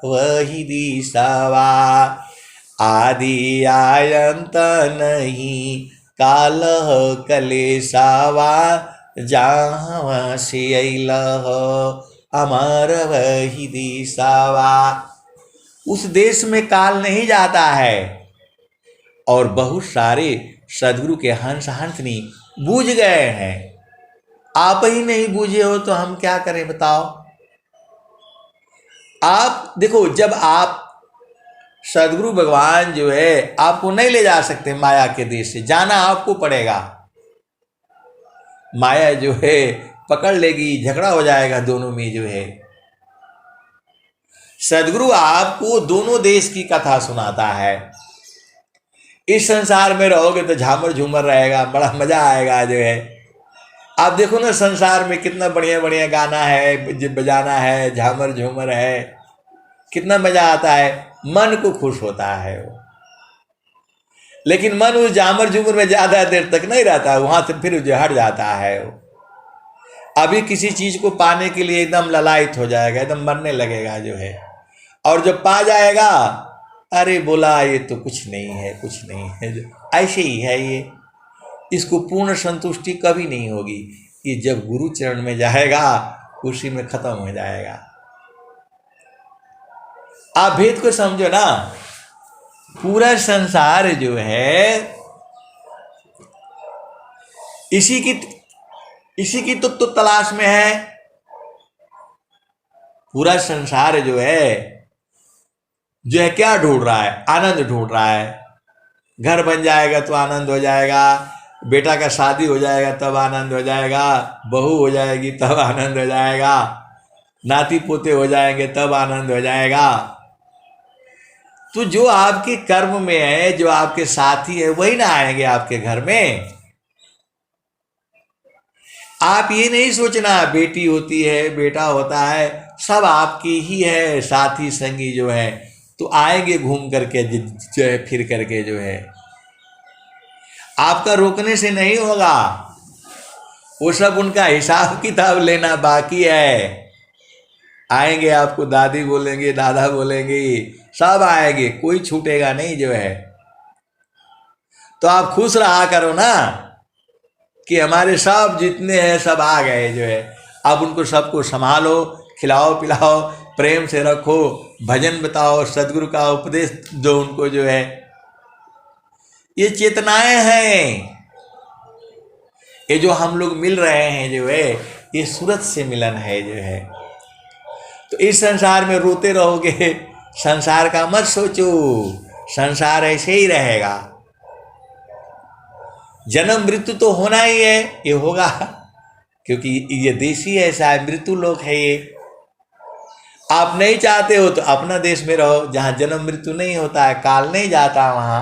[SPEAKER 1] वही दिशावा। आदि आयंत नहीं काल कलेसावा, जहाँ से अइला अमार वही दिशावा। उस देश में काल नहीं जाता है। और बहुत सारे सदगुरु के हंस हंसनी बूझ गए हैं। आप ही नहीं बूझे हो तो हम क्या करें बताओ। आप देखो, जब आप सदगुरु भगवान जो है आपको नहीं ले जा सकते माया के देश से, जाना आपको पड़ेगा। माया जो है पकड़ लेगी, झगड़ा हो जाएगा दोनों में जो है। सदगुरु आपको दोनों देश की कथा सुनाता है। इस संसार में रहोगे तो झामर झूमर रहेगा, बड़ा मजा आएगा जो है। आप देखो ना संसार में कितना बढ़िया बढ़िया गाना है, बजाना है, झामर झूमर है, कितना मजा आता है, मन को खुश होता है वो। लेकिन मन उस झामर झूमर में ज्यादा देर तक नहीं रहता, वहां से फिर जो हट जाता है वो। अभी किसी चीज को पाने के लिए एकदम ललायत हो जाएगा, एकदम मरने लगेगा जो है। और जब पा जाएगा, अरे बोला ये तो कुछ नहीं है, कुछ नहीं है, ऐसे ही है ये। इसको पूर्ण संतुष्टि कभी नहीं होगी। ये जब गुरु चरण में जाएगा उसी में खत्म हो जाएगा। आप भेद को समझो ना। पूरा संसार जो है इसी की तो तलाश में है। पूरा संसार जो है क्या ढूंढ रहा है? आनंद ढूंढ रहा है। घर बन जाएगा तो आनंद हो जाएगा, बेटा का शादी हो जाएगा तब आनंद हो जाएगा, बहू हो जाएगी तब आनंद हो जाएगा, नाती पोते हो जाएंगे तब आनंद हो जाएगा। तो जो आपके कर्म में है, जो आपके साथी है, वही ना आएंगे आपके घर में। आप ये नहीं सोचना बेटी होती है, बेटा होता है, सब आपके ही है साथी संगी जो है। तो आएंगे घूम करके जो है, फिर करके जो है। आपका रोकने से नहीं होगा, वो सब उनका हिसाब किताब लेना बाकी है। आएंगे, आपको दादी बोलेंगे, दादा बोलेंगे, सब आएंगे, कोई छूटेगा नहीं जो है। तो आप खुश रहा करो ना कि हमारे सब जितने हैं सब आ गए जो है। अब उनको सबको संभालो, खिलाओ पिलाओ, प्रेम से रखो, भजन बताओ, सदगुरु का उपदेश दो उनको जो है। ये चेतनाएं हैं, ये जो हम लोग मिल रहे हैं जो है, ये सूरत से मिलन है जो है। तो इस संसार में रोते रहोगे, संसार का मत सोचो, संसार ऐसे ही रहेगा। जन्म मृत्यु तो होना ही है, ये होगा, क्योंकि ये देश ही ऐसा है, मृत्यु लोक है ये। आप नहीं चाहते हो तो अपना देश में रहो जहां जन्म मृत्यु नहीं होता है, काल नहीं जाता वहां।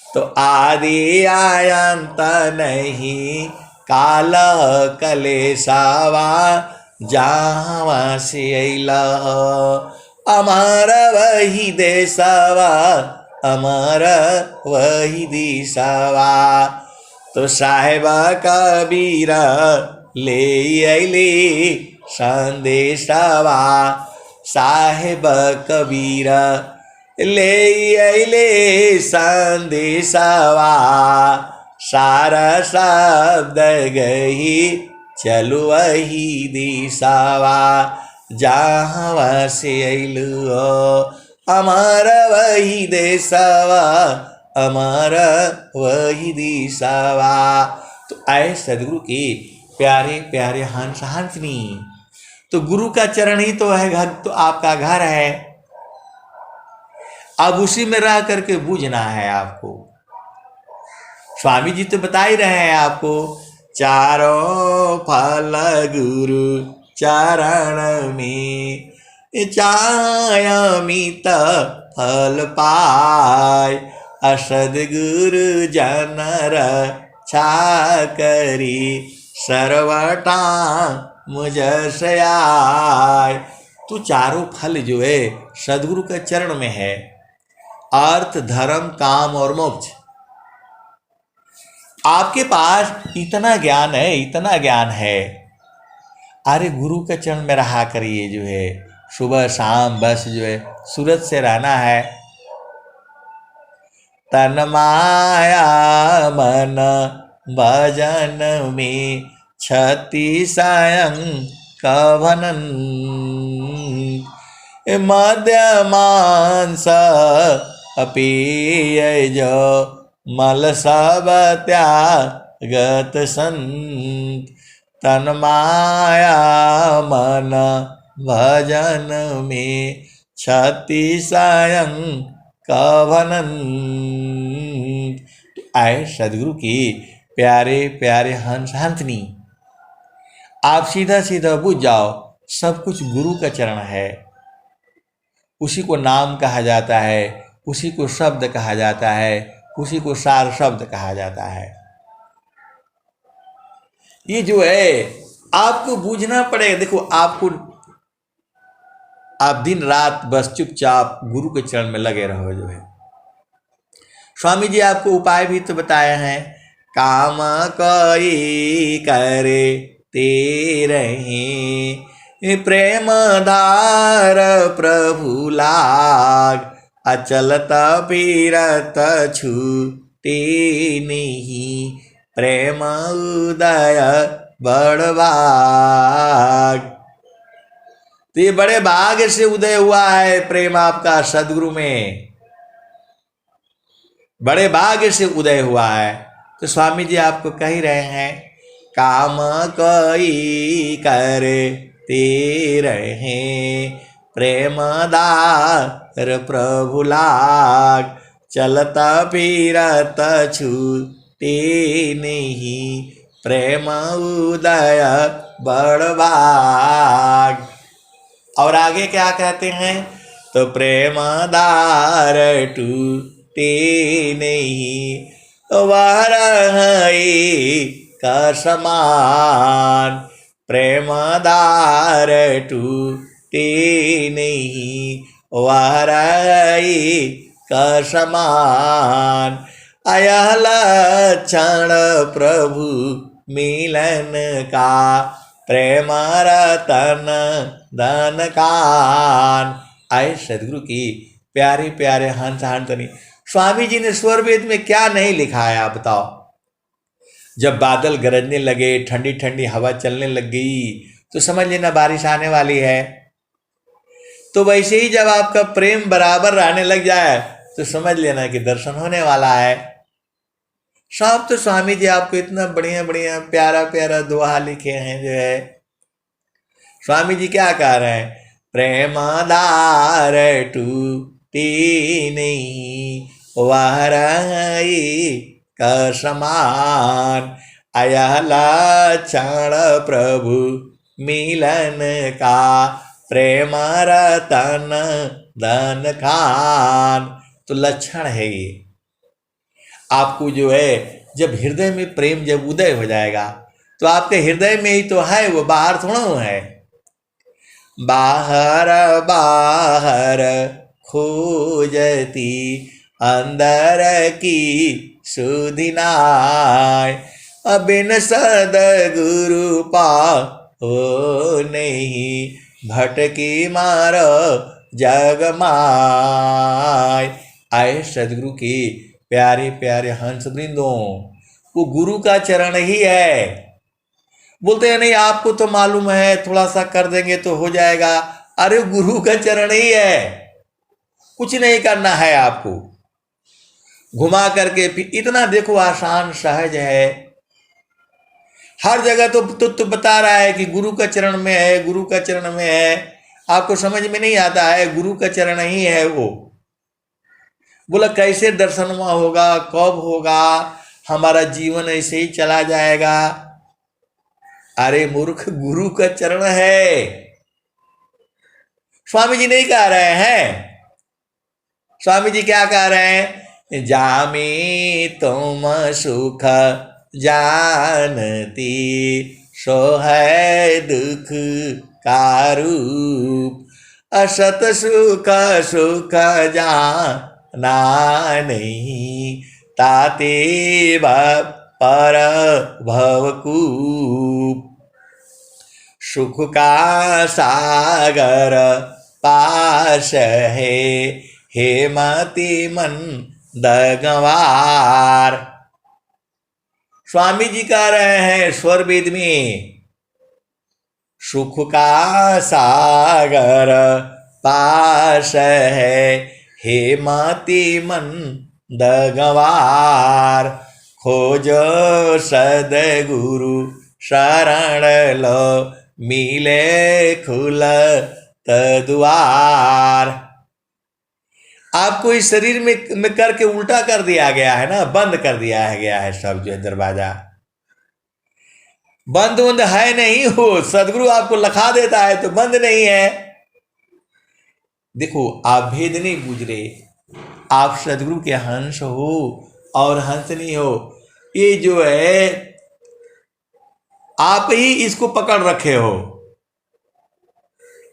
[SPEAKER 1] तो आदि आयंत नहीं काल कलेसावा, जहाँ से अइला अमर वही देशवा, अमर वही दिशवा। तो साहेबा कबीर ले अइले संदेशवा, साहेब कबीर ले अइले संदेशवा। सारा शब्द गही चलु वही दिशावा, जहाँ से अइलु अमर वही देशवा, अमर वही दिशावा। तो आए सदगुरु के प्यारे प्यारे हंस हंसनी। तो गुरु का चरण ही तो है घर, तो आपका घर है। अब उसी में रह करके बूझना है आपको। स्वामी जी तो बता ही रहे हैं आपको, चारों फल गुरु चरण में, चायमित फल पाय, असद गुरु जनर छा करी, सर्वटा मुझ से आय। तो चारों फल जो है सदगुरु के चरण में है, अर्थ धर्म काम और मोक्ष। आपके पास इतना ज्ञान है, इतना ज्ञान है, अरे गुरु के चरण में रहा करिए जो है, सुबह शाम बस जो है सूरत से रहना है। तन माया मन भजन में क्षति सायं कभनन, मध्य मांस अपेय जो मल सब त्यागत संत। तन माया मन भजन में क्षति सायं कभनन। आए सदगुरु की प्यारे प्यारे हंस हंसनी, आप सीधा सीधा बुझ जाओ, सब कुछ गुरु का चरण है। उसी को नाम कहा जाता है, उसी को शब्द कहा जाता है, उसी को सार शब्द कहा जाता है। ये जो है आपको बूझना पड़ेगा। देखो आपको, आप दिन रात बस चुपचाप गुरु के चरण में लगे रहो जो है। स्वामी जी आपको उपाय भी तो बताए हैं, काम कोई करे ते रहे, प्रेम धार प्रभु लाग, अचलत फिरत छूटे नहीं, प्रेम उदय बड़ भाग। तो ये बड़े भाग्य से उदय हुआ है प्रेम आपका सदगुरु में, बड़े भाग्य से उदय हुआ है। तो स्वामी जी आपको कह ही रहे हैं, काम कोई करे ते रहे, प्रेम दार प्रभु लाग, चलता फिरत छूटे नहीं, प्रेम उदय बड़ भाग। और आगे क्या कहते हैं, तो प्रेम दार टूटे नहीं, वह रहे का समान, प्रेम दार टूटे नहीं, वह रहे का समान। आया लक्षण प्रभु मिलन का, प्रेम रतन धन कान। आए सदगुरु की प्यारे प्यारे हंस हंसनी। स्वामी जी ने स्वर वेद में क्या नहीं लिखा है आप बताओ। जब बादल गरजने लगे, ठंडी ठंडी हवा चलने लग गई, तो समझ लेना बारिश आने वाली है। तो वैसे ही जब आपका प्रेम बराबर रहने लग जाए तो समझ लेना कि दर्शन होने वाला है। सब तो स्वामी जी आपको इतना बढ़िया बढ़िया प्यारा प्यारा दोहा लिखे हैं जो है। स्वामी जी क्या कह रहे हैं? प्रेमदार टूटी नहीं वह रही का समान, आया लक्षण प्रभु मिलन का, प्रेम रतन धन खान। तो लक्षण है ये। आपको जो है जब हृदय में प्रेम जब उदय हो जाएगा तो आपके हृदय में ही तो है, वो बाहर थोड़ा है। बाहर बाहर खोजती अंदर की सुधिनाय, अबिन सदगुरु पा हो नहीं भटकी मारो जग माय। आए सदगुरु की प्यारे प्यारे हंस वृंदों, वो गुरु का चरण ही है। बोलते हैं नहीं आपको तो मालूम है, थोड़ा सा कर देंगे तो हो जाएगा। अरे गुरु का चरण ही है, कुछ नहीं करना है आपको। घुमा करके फिर इतना देखो आसान सहज है। हर जगह तो बता रहा है कि गुरु का चरण में है, गुरु का चरण में है। आपको समझ में नहीं आता है, गुरु का चरण ही है वो। बोला कैसे दर्शन होगा, कब होगा, हमारा जीवन ऐसे ही चला जाएगा। अरे मूर्ख, गुरु का चरण है। स्वामी जी नहीं कह रहे हैं। स्वामी जी क्या कह रहे हैं? जामी तुम सुख जानती, सो है दुख का रूप, असत सुख सुख जाना नहीं, ताते पर भवकूप। सुख का सागर पास है, हेमति मन दगवार। स्वामी जी कह रहे हैं स्वर वेद में, सुख का सागर पास है, हेमति मन दगवार। खोजो सदगुरु शरण लो, मिले खुल द्वार। आपको इस शरीर में करके उल्टा कर दिया गया है ना, बंद कर दिया गया है सब जो है दरवाजा। बंद बंद है नहीं हो, सदगुरु आपको लखा देता है तो बंद नहीं है। देखो आप भेद नहीं बूझ रहे, आप सदगुरु के हंस हो और हंस नहीं हो। ये जो है आप ही इसको पकड़ रखे हो,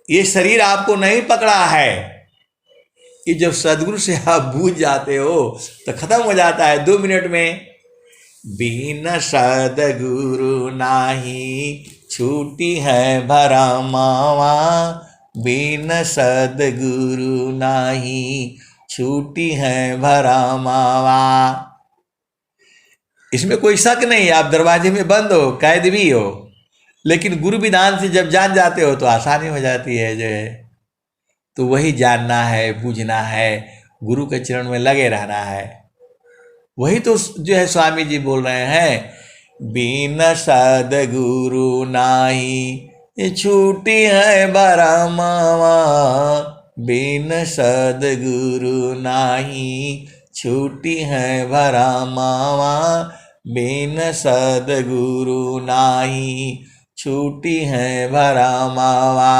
[SPEAKER 1] ये शरीर आपको नहीं पकड़ा है। ये जब सदगुरु से आप बूझ जाते हो तो खत्म हो जाता है 2 मिनट में। बिन सदगुरु नाही छूटी है भरमावा, बिन सदगुरु नाही छूटी है भरमावा। इसमें कोई शक नहीं, आप दरवाजे में बंद हो, कैद भी हो, लेकिन गुरु विधान से जब जान जाते हो तो आसानी हो जाती है जो है। तो वही जानना है, बूझना है, गुरु के चरण में लगे रहना है। वही तो जो है स्वामी जी बोल रहे हैं, बिन सदगुरु नाही छूटी है भरमावा, बिन सदगुरु नाही छूटी है भरमावा, बिन सदगुरु नाही छूटी है भरमावा।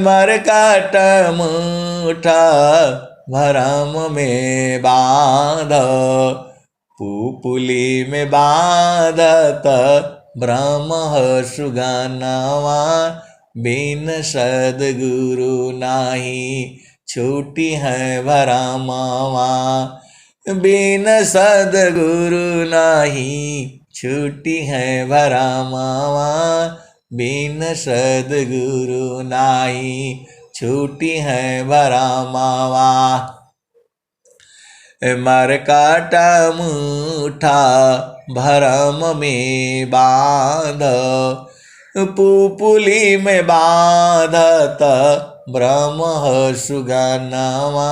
[SPEAKER 1] मरकट मुठा भरम में बांध, पुपुली में बांधत ब्रह्म सुगनवा, बिन सदगुरु नाही छूटी है भरमावा। बिन सदगुरु नाही छूटी है भरा मावा, बिन सदगुरु नाही छूटी है भरा मावा। मरकाटा मुठा भरम में बांध, पुपुली में बांधत ब्रह्म सुगनवा,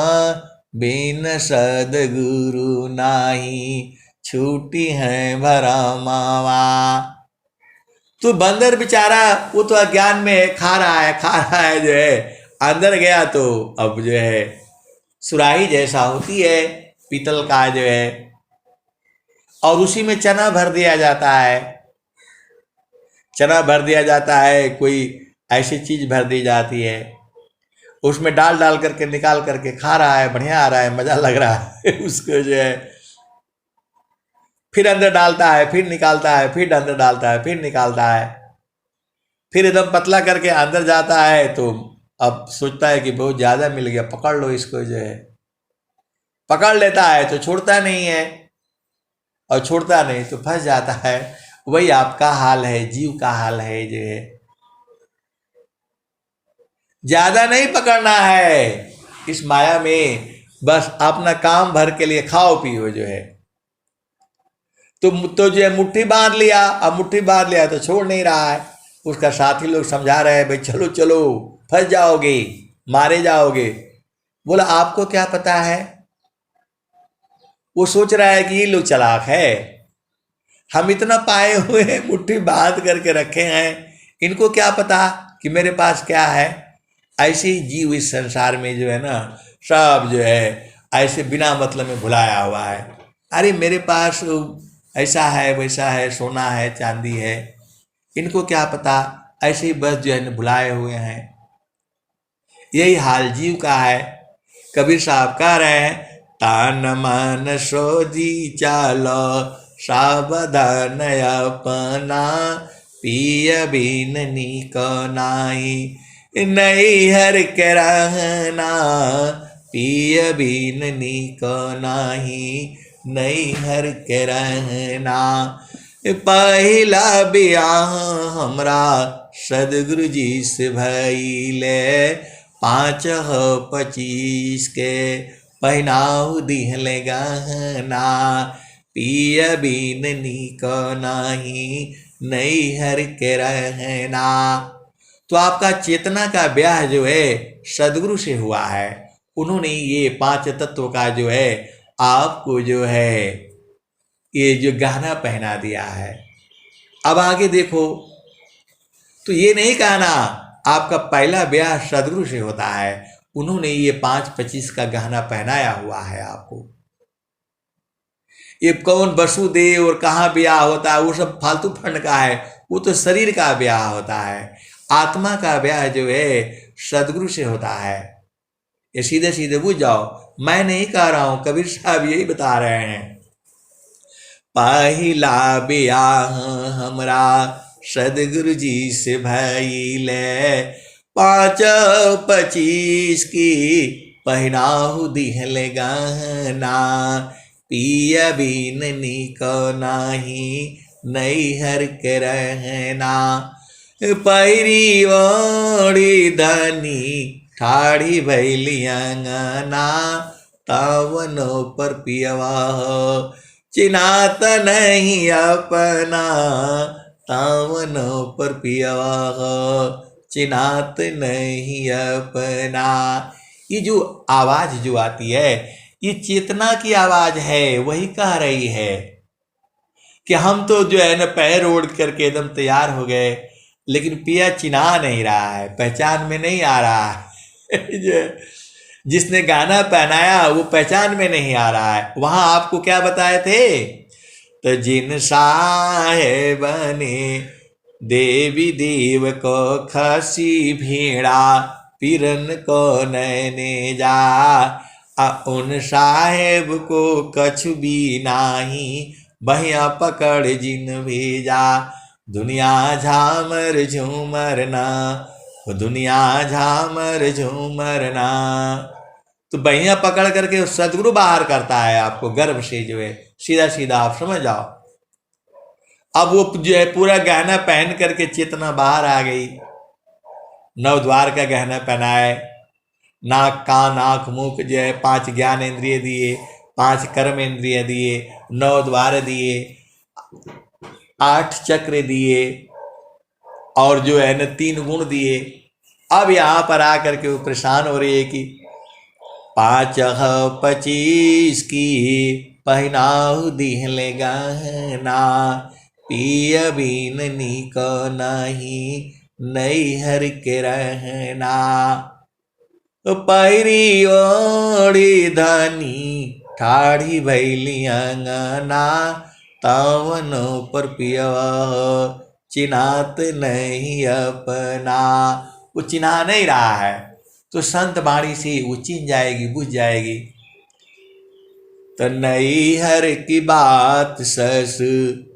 [SPEAKER 1] बिन सदगुरु नाही छूटी है भरा मावा। तो बंदर बेचारा वो तो अज्ञान में खा रहा है जो है, अंदर गया तो अब जो है सुराही जैसा होती है पीतल का जो है, और उसी में चना भर दिया जाता है, चना भर दिया जाता है, कोई ऐसी चीज भर दी जाती है, उसमें डाल डाल करके निकाल करके खा रहा है, बढ़िया आ रहा है, मजा लग रहा है उसको जो है। फिर अंदर डालता है, फिर निकालता है, फिर अंदर डालता है, फिर निकालता है, फिर एकदम पतला करके अंदर जाता है, तो अब सोचता है कि बहुत ज्यादा मिल गया, पकड़ लो इसको जो है, पकड़ लेता है तो छोड़ता नहीं है, और छोड़ता नहीं तो फंस जाता है। वही आपका हाल है, जीव का हाल है जो है। ज्यादा नहीं पकड़ना है इस माया में, बस अपना काम भर के लिए खाओ पियो जो है। तो जो है मुट्ठी बांध लिया, अब मुट्ठी बांध लिया तो छोड़ नहीं रहा है। उसका साथी लोग समझा रहे हैं, भाई चलो चलो फंस जाओगे, मारे जाओगे। बोला आपको क्या पता है, वो सोच रहा है कि ये लोग चालाक है, हम इतना पाए हुए हैं, मुट्ठी बांध करके रखे हैं, इनको क्या पता कि मेरे पास क्या है। ऐसे ही जीव इस संसार में जो है ना, सब जो है ऐसे बिना मतलब में भुलाया हुआ है। अरे मेरे पास ऐसा है, वैसा है, सोना है, चांदी है, इनको क्या पता, ऐसे ही बस जो है भुलाए हुए हैं। यही हाल जीव का है। कबीर साहब कह रहे हैं, तान मन सोजी चालो सावधान अपना, पिय बिन नीक नाही, नहीं हर के रहना, पिय बिन नीक नाही, नहीं हर के रहना। पहला ब्याह हमरा सदगुरु जी से भइले, 5-25 के पहनाऊ दिहले गहना, पिय बिन नीक नाही, नहीं हर के रहना। तो आपका चेतना का ब्याह जो है सदगुरु से हुआ है। उन्होंने ये 5 तत्व का जो है आपको जो है ये जो गहना पहना दिया है। अब आगे देखो, तो ये नहीं कहना आपका पहला ब्याह सदगुरु से होता है, उन्होंने ये 5-25 का गहना पहनाया हुआ है आपको। ये कौन वसुदेव और कहाँ ब्याह होता है, वो सब फालतू फंड का है, वो तो शरीर का ब्याह होता है। आत्मा का ब्याह जो है सदगुरु से होता है। ये सीधे सीधे बुझ जाओ, मैं नहीं कह रहा हूं, कबीर साहब यही बता रहे हैं। पहला ब्याह हमरा सदगुरु जी से भइले, 5-25 की पहनाऊ दिहले गहना, पिय बिन नीक नाही, नैहर के रहना। पैरी ओढ़ी धनी ठाड़ी भैली अंगना, तावनो पर पियवा चिनात नहीं अपना, तावनो पर पियवा चिनात नहीं अपना। ये जो आवाज जो आती है, ये चेतना की आवाज है, वही कह रही है कि हम तो जो है ना पैर ओढ़ करके एकदम तैयार हो गए, लेकिन पिया चिन्हा नहीं रहा है, पहचान में नहीं आ रहा है। जिसने गाना पहनाया वो पहचान में नहीं आ रहा है। वहां आपको क्या बताए थे, तो जिन साहेब ने देवी देव को खसी भेड़ा, पिरन को नैने जा, उन साहेब को कछु भी नाही, बहिया पकड़ जिन भेजा। दुनिया झामर झूमर ना, दुनिया झामर झूमर ना। तो बहिया पकड़ करके सदगुरु बाहर करता है आपको गर्भ से जो है, सीधा सीधा आप समझ जाओ। अब वो जो है पूरा गहना पहन करके चेतना बाहर आ गई, नव द्वार का गहना पहनाए, नाक कान आँख मुख जो है 5 ज्ञान इंद्रिय दिए, 5 कर्म इंद्रिय दिए, 9 द्वार दिए, 8 चक्र दिए, और जो है न 3 गुण दिए। अब यहाँ पर आकर के वो परेशान हो रही है कि 5-25 की पहनाऊ दिहले गहना, पिय बीन नीक नहीं नैहर के रहना। तो पहिरी ओढ़ी धनी ठाढ़ी भैली अंगना, तवनो पर पियवा चिन्हात नहीं अपना। वो चिन्हा नहीं रहा है तो संत बाणी से वो चिन्ह जाएगी, बुझ जाएगी। तो नैहर की बात ससुर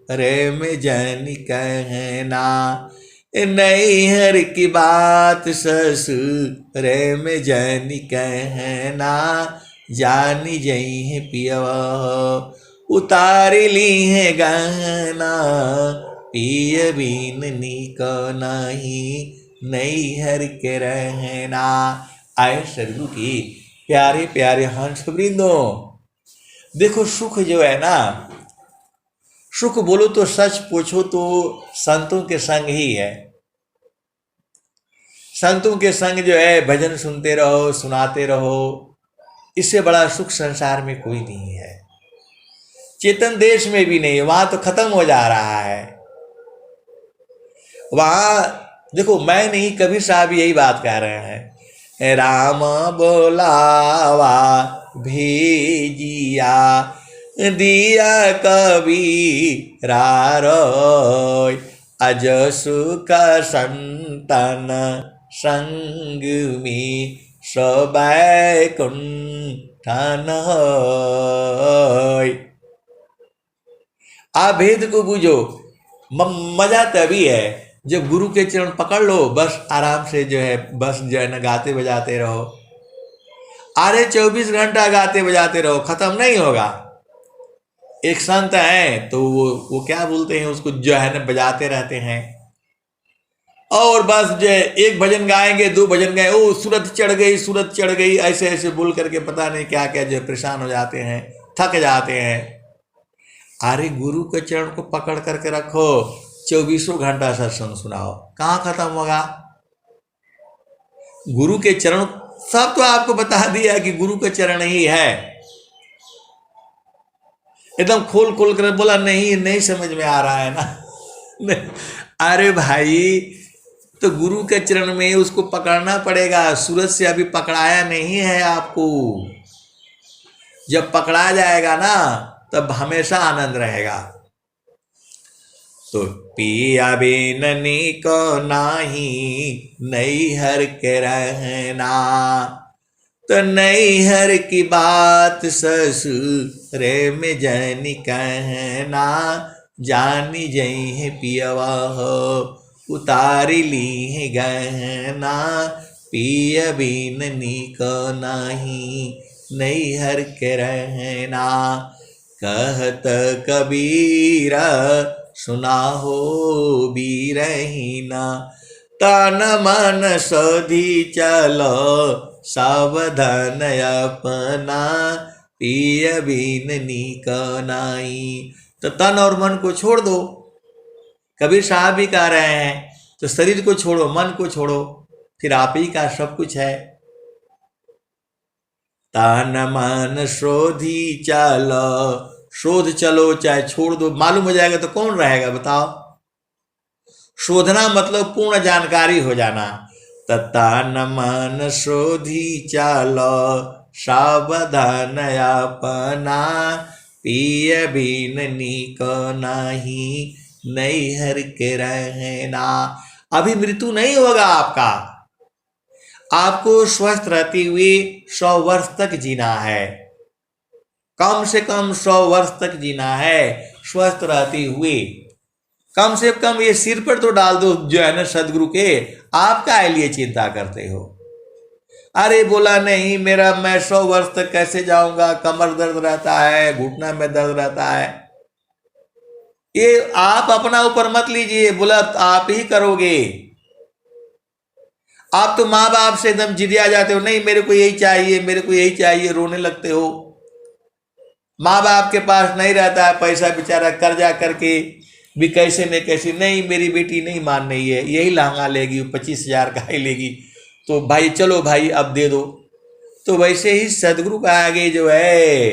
[SPEAKER 1] में जन कहना, नैहर की बात ससुर में जन कहना, जानी जई है पियवा उतार ली है गहना, पिय बीन नीक नहीं नैहर के रहना। आए सदगुरु की प्यारे प्यारे हंस वृंदो, देखो सुख जो है ना, सुख बोलो तो सच पूछो तो संतों के संग ही है। संतों के संग जो है भजन सुनते रहो, सुनाते रहो, इससे बड़ा सुख संसार में कोई नहीं है। चेतन देश में भी नहीं, वहां तो खत्म हो जा रहा है। वहां देखो, मैं नहीं कबीर साहब यही बात कह रहे हैं, राम बोलावा भेजिया दिया कबीरा रोय, अज सुख संतन संग में सबैकुंठन होय। आप भेद को बूझो। मजा तभी है जब गुरु के चरण पकड़ लो, बस आराम से जो है, बस जो है ना गाते बजाते रहो। अरे 24 घंटा गाते बजाते रहो, खत्म नहीं होगा। एक संत है तो वो क्या बोलते हैं उसको, जो है ना बजाते रहते हैं, और बस जो है एक भजन गाएंगे, 2 भजन गाए, ओ सूरत चढ़ गई, सूरत चढ़ गई, ऐसे ऐसे बोल करके पता नहीं क्या क्या जो परेशान हो जाते हैं, थक जाते हैं। अरे गुरु के चरण को पकड़ करके रखो, 24 घंटा सत्संग सुनाओ, कहाँ खत्म होगा। गुरु के चरण सब तो आपको बता दिया कि गुरु के चरण ही है। एकदम खोल खोल कर बोला, नहीं समझ में आ रहा है ना। अरे भाई, तो गुरु के चरण में उसको पकड़ना पड़ेगा। सूरज से अभी पकड़ाया नहीं है आपको, जब पकड़ा जाएगा ना तब हमेशा आनंद रहेगा। तो पिया बिन नीक नाही नैहर के रहना, तो नैहर की बात ससुर में जन कहना, जानी जई है पियवा हो उतारी ली है गहना, पिय बिन नीक नाही नैहर के रहना। कहत कबीरा सुना हो बीरहीना, तन मन सोधी चलो सावधान अपना, पिय बिन नीक नाई। तो तन और मन को छोड़ दो, कबीर साहब भी कह रहे हैं। तो शरीर को छोड़ो, मन को छोड़ो, फिर आप ही का सब कुछ है। तन मन शोधी चलो, शोध चलो चाहे छोड़ दो, मालूम हो जाएगा तो कौन रहेगा बताओ। शोधना मतलब पूर्ण जानकारी हो जाना। तन मन शोधी चलो सावधान अपना, पिय बिन नीक नाही नैहर के रहना। अभी मृत्यु नहीं होगा आपका, आपको स्वस्थ रहते हुए 100 वर्ष तक जीना है, कम से कम 100 वर्ष तक जीना है स्वस्थ रहते हुए। कम से कम ये सिर पर तो डाल दो जो है ना सदगुरु के, आप क्या लिए चिंता करते हो। अरे बोला नहीं मेरा, मैं 100 वर्ष तक कैसे जाऊंगा, कमर दर्द रहता है, घुटना में दर्द रहता है। ये आप अपना ऊपर मत लीजिए, बोला आप ही करोगे। आप तो माँ बाप से एकदम जिदिया जाते हो, नहीं मेरे को यही चाहिए, मेरे को यही चाहिए, रोने लगते हो। माँ बाप के पास नहीं रहता है पैसा, बेचारा कर्जा करके भी कैसे न कैसे, नहीं मेरी बेटी नहीं मान रही है, यही लहंगा लेगी, 25,000 का ही लेगी, तो भाई चलो भाई अब दे दो। तो वैसे ही सदगुरु का आगे जो है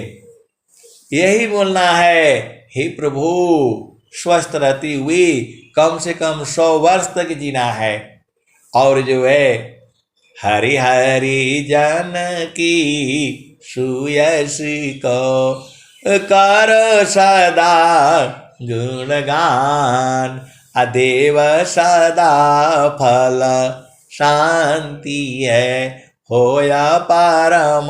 [SPEAKER 1] यही बोलना है, हे प्रभु स्वस्थ रहती हुई कम से कम 100 वर्ष तक जीना है। और जो है हरि हरि जानकी सुयस को कर सदा गुणगान, अदेव सदा फल शांति है, होया परम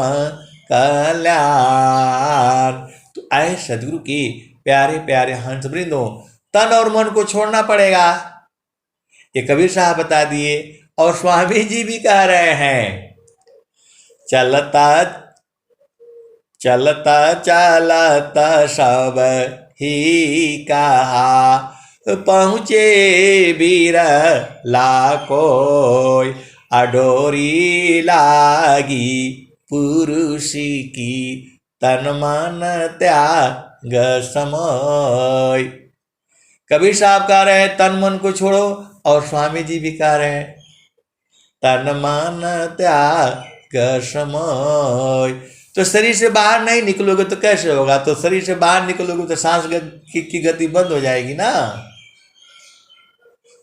[SPEAKER 1] कल्याण। तो ऐ सदगुरु की प्यारे प्यारे हंस वृंदों, तन और मन को छोड़ना पड़ेगा, ये कबीर साहब बता दिए। और स्वामी जी भी कह रहे हैं, चलता चलता चलता सब ही कहा, पहुँचे बीर लाकोय, अडोरी लागी पुरुष की, तन मन त्याग समय। कबीर साहब कह रहे हैं तन मन को छोड़ो, और स्वामी जी भी कह रहे हैं तन मन त्याग समय। तो शरीर से बाहर नहीं निकलोगे तो कैसे होगा, तो शरीर से बाहर निकलोगे तो सांस की गति बंद हो जाएगी ना।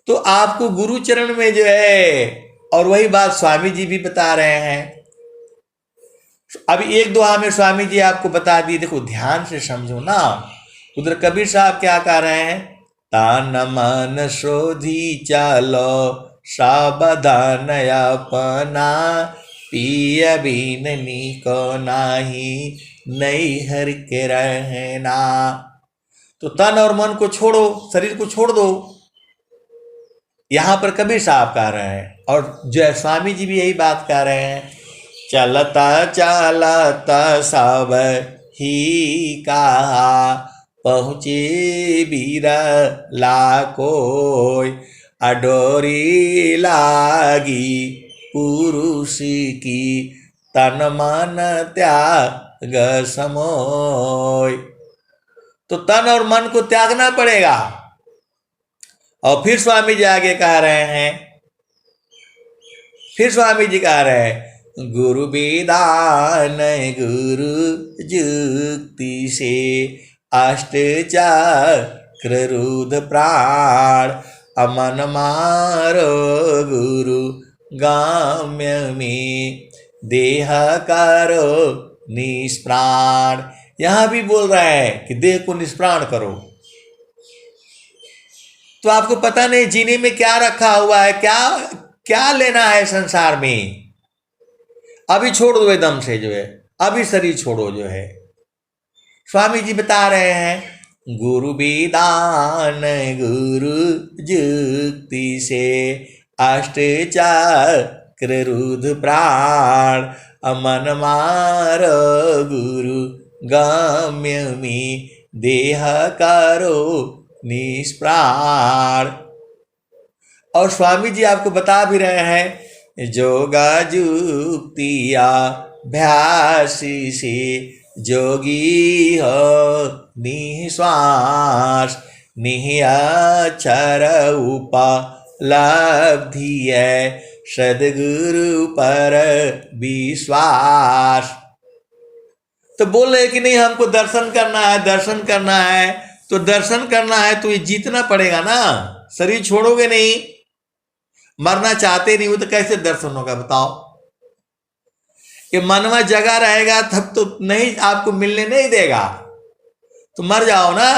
[SPEAKER 1] तो आपको गुरु चरण में जो है, और वही बात स्वामी जी भी बता रहे हैं। अभी एक दुआ में स्वामी जी आपको बता दिए, देखो ध्यान से समझो ना। उधर कबीर साहब क्या कह रहे हैं, तान मन शोधी चलो सावधान अपना, पिय बीननी को नाही नहीं हर के रहना। तो तन और मन को छोड़ो, शरीर को छोड़ दो, यहां पर कबीर साहब कह रहे हैं। और जय स्वामी जी भी यही बात कह रहे हैं, चलता चलता सब ही कहा, पहुँचे बीरा लाकोय, अडोरी लागी पुरुष की, तन मन त्याग समोय। तो तन और मन को त्यागना पड़ेगा। और फिर स्वामी जी आगे कह रहे हैं, फिर स्वामी जी कह रहे हैं, गुरु विधान गुरु जुक्ति से, अष्ट चक्र रुद्र प्राण, अमन मारो गुरु गाम्य में, देह करो निष्प्राण। यहां भी बोल रहा है कि देह को निष्प्राण करो। तो आपको पता नहीं जीने में क्या रखा हुआ है, क्या क्या लेना है संसार में। अभी छोड़ दो एकदम से, जो है अभी शरीर छोड़ो। जो है स्वामी जी बता रहे हैं, गुरु विधान गुरु जुक्ति से, अष्ट चक्र रुद्र प्राण, अमन मारो गुरु गम्य में, देह करो निष्प्राण। और स्वामी जी आपको बता भी रहे हैं, जोगा जुक्तिया अभ्यास से, जोगी हो निश्वास, निहक्षर उपलब्धि है, सदगुरु पर विश्वास। तो बोले कि नहीं हमको दर्शन करना है, दर्शन करना है। तो दर्शन करना है तो ये जीतना पड़ेगा ना, शरीर छोड़ोगे नहीं, मरना चाहते नहीं हो तो कैसे दर्शन होगा बताओ। ये मनवा जगा रहेगा तब तो नहीं, आपको मिलने नहीं देगा, तो मर जाओ ना।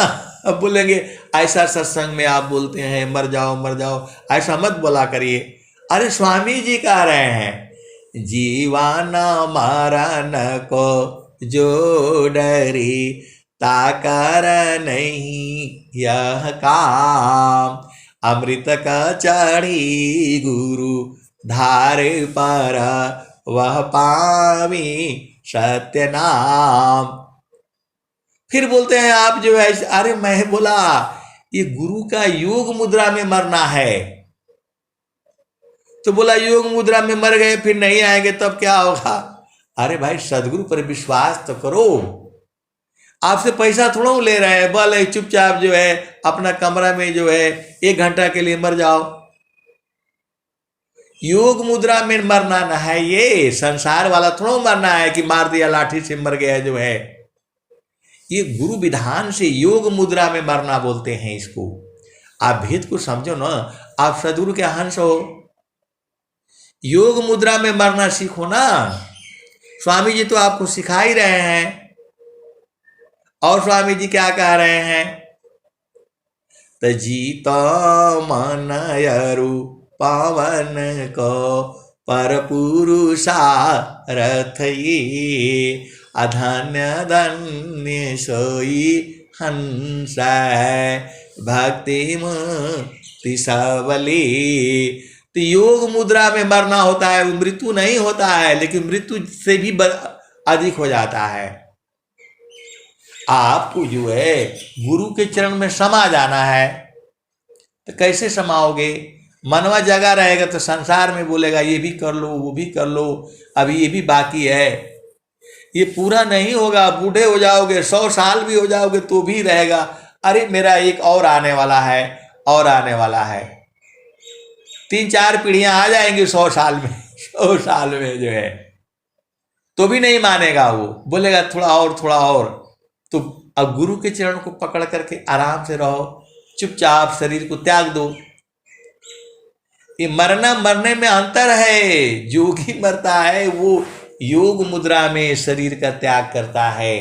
[SPEAKER 1] अब बोलेंगे ऐसा सत्संग में आप बोलते हैं मर जाओ मर जाओ, ऐसा मत बोला करिए। अरे स्वामी जी कह रहे हैं, जीवन मरण को जो डरी, ताकर नहीं यह काम, अमृत का चढ़ी गुरु धारे पर वह पावी सत्य नाम। फिर बोलते हैं आप जो है, अरे मैं बोला ये गुरु का योग मुद्रा में मरना है। तो बोला योग मुद्रा में मर गए फिर नहीं आएंगे तब क्या होगा? अरे भाई सदगुरु पर विश्वास तो करो। आपसे पैसा थोड़ा ले रहे हैं, बोले चुपचाप जो है अपना कमरा में जो है 1 घंटा के लिए मर जाओ। योग मुद्रा में मरना ना है, ये संसार वाला थोड़ा मरना है कि मार दिया लाठी से मर गया जो है। ये गुरु विधान से योग मुद्रा में मरना बोलते हैं इसको। आप भेद को समझो ना, आप सदगुरु के हंस हो, योग मुद्रा में मरना सीखो ना। स्वामी जी तो आपको सिखा ही रहे हैं। और स्वामी जी क्या कह रहे हैं? तजीत मन अरु पावन को पर पुरुषारथ ये अधन्य धन्य सोई हंस भक्ति मुक्ति सबली। तो योग मुद्रा में मरना होता है, मृत्यु नहीं होता है, लेकिन मृत्यु से भी अधिक हो जाता है। आपको जो है गुरु के चरण में समा जाना है। तो कैसे समाओगे? मनवा जगा रहेगा तो संसार में बोलेगा ये भी कर लो वो भी कर लो, अभी ये भी बाकी है, ये पूरा नहीं होगा, बूढ़े हो जाओगे, 100 साल भी हो जाओगे तो भी रहेगा, अरे मेरा एक और आने वाला है और आने वाला है। 3-4 पीढ़ियां आ जाएंगी 100 साल में, 100 साल में जो है, तो भी नहीं मानेगा वो, बोलेगा थोड़ा और थोड़ा और। तो अब गुरु के चरण को पकड़ करके आराम से रहो, चुपचाप शरीर को त्याग दो। ये मरना मरने में अंतर है। जोगी मरता है वो योग मुद्रा में शरीर का त्याग करता है।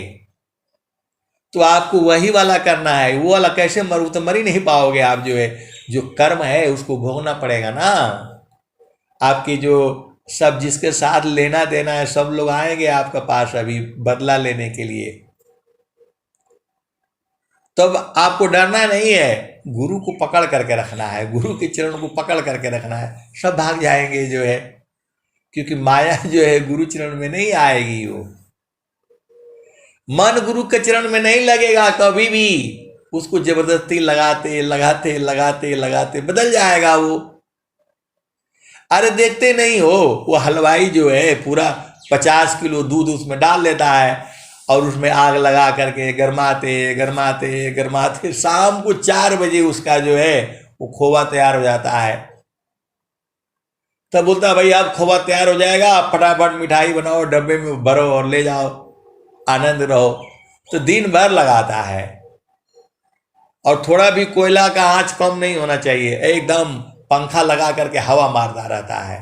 [SPEAKER 1] तो आपको वही वाला करना है। वो वाला कैसे मरू? तो मर ही नहीं पाओगे आप। जो है जो कर्म है उसको भोगना पड़ेगा ना। आपकी जो सब जिसके साथ लेना देना है सब लोग आएंगे आपके पास अभी बदला लेने के लिए। तब आपको डरना नहीं है, गुरु को पकड़ करके रखना है, गुरु के चरण को पकड़ करके रखना है, सब भाग जाएंगे जो है, क्योंकि माया जो है गुरु चरण में नहीं आएगी। वो मन गुरु के चरण में नहीं लगेगा कभी भी, उसको जबरदस्ती लगाते लगाते लगाते लगाते बदल जाएगा वो। अरे देखते नहीं हो, वो हलवाई जो है पूरा 50 किलो दूध उसमें डाल देता है और उसमें आग लगा करके गरमाते गरमाते गरमाते शाम को 4 बजे उसका जो है वो खोवा तैयार हो जाता है। तब बोलता है भाई अब खोवा तैयार हो जाएगा, आप फटाफट मिठाई बनाओ, डब्बे में भरो और ले जाओ, आनंद रहो। तो दिन भर लगाता है। और थोड़ा भी कोयला का आंच कम नहीं होना चाहिए, एकदम पंखा लगा करके हवा मारता रहता है,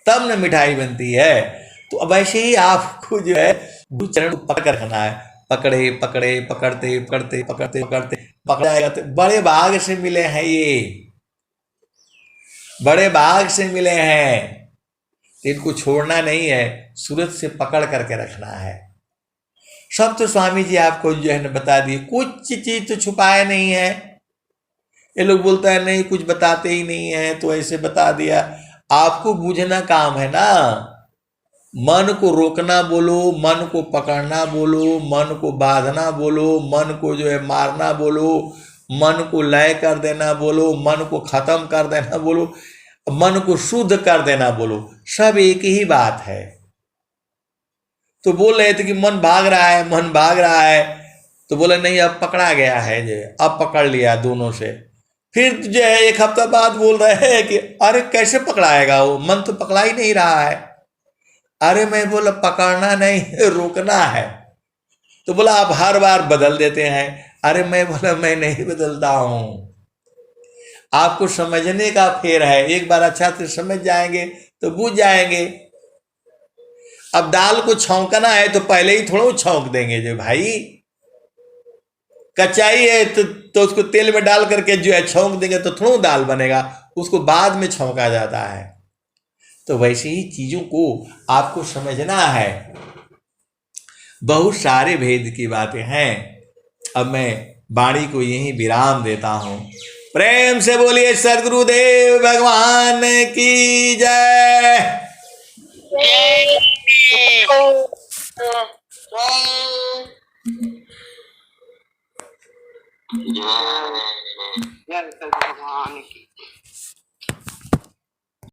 [SPEAKER 1] तब न मिठाई बनती है। तो अब ऐसे ही आपको जो है गुरु चरण को पकड़ रखना है। पकड़े पकड़े पकड़ते पकड़ते पकड़ते पकड़ते पकड़ जाएगा। तो बड़े भाग से मिले हैं, ये बड़े भाग से मिले हैं, इनको छोड़ना नहीं है, सूरत से पकड़ करके रखना है। सब तो स्वामी जी आपको जो है ना बता दिए, कुछ चीज तो छुपाए नहीं है। ये लोग बोलता है नहीं कुछ बताते ही नहीं है, तो ऐसे बता दिया। आपको बूझना काम है ना। मन को रोकना बोलो, मन को पकड़ना बोलो, मन को बांधना बोलो, मन को जो है मारना बोलो, मन को लय कर देना बोलो, मन को खत्म कर देना बोलो, मन को शुद्ध कर देना बोलो, सब एक ही बात है। तो बोल रहे थे कि मन भाग रहा है, मन भाग रहा है, तो बोले नहीं अब पकड़ा गया है, जो अब पकड़ लिया दोनों से। फिर जो है 1 हफ्ता बाद बोल रहे हैं कि अरे कैसे पकड़ाएगा, वो मन तो पकड़ा ही नहीं रहा है। अरे मैं बोला पकड़ना नहीं रोकना है। तो बोला आप हर बार बदल देते हैं। अरे मैं बोला मैं नहीं बदलता हूं, आपको समझने का फेर है। एक बार अच्छा से समझ जाएंगे तो बूझ जाएंगे। अब दाल को छौंकना है तो पहले ही थोड़ा छौंक देंगे, जो भाई कच्चाई है तो उसको तेल में डाल करके जो है छौंक देंगे तो थोड़ा दाल बनेगा, उसको बाद में छौंका जाता है। तो वैसे ही चीजों को आपको समझना है। बहुत सारे भेद की बातें हैं। अब मैं वाणी को यहीं विराम देता हूं। प्रेम से बोलिए सद्गुरुदेव भगवान की जय।
[SPEAKER 2] जय जय भगवान की।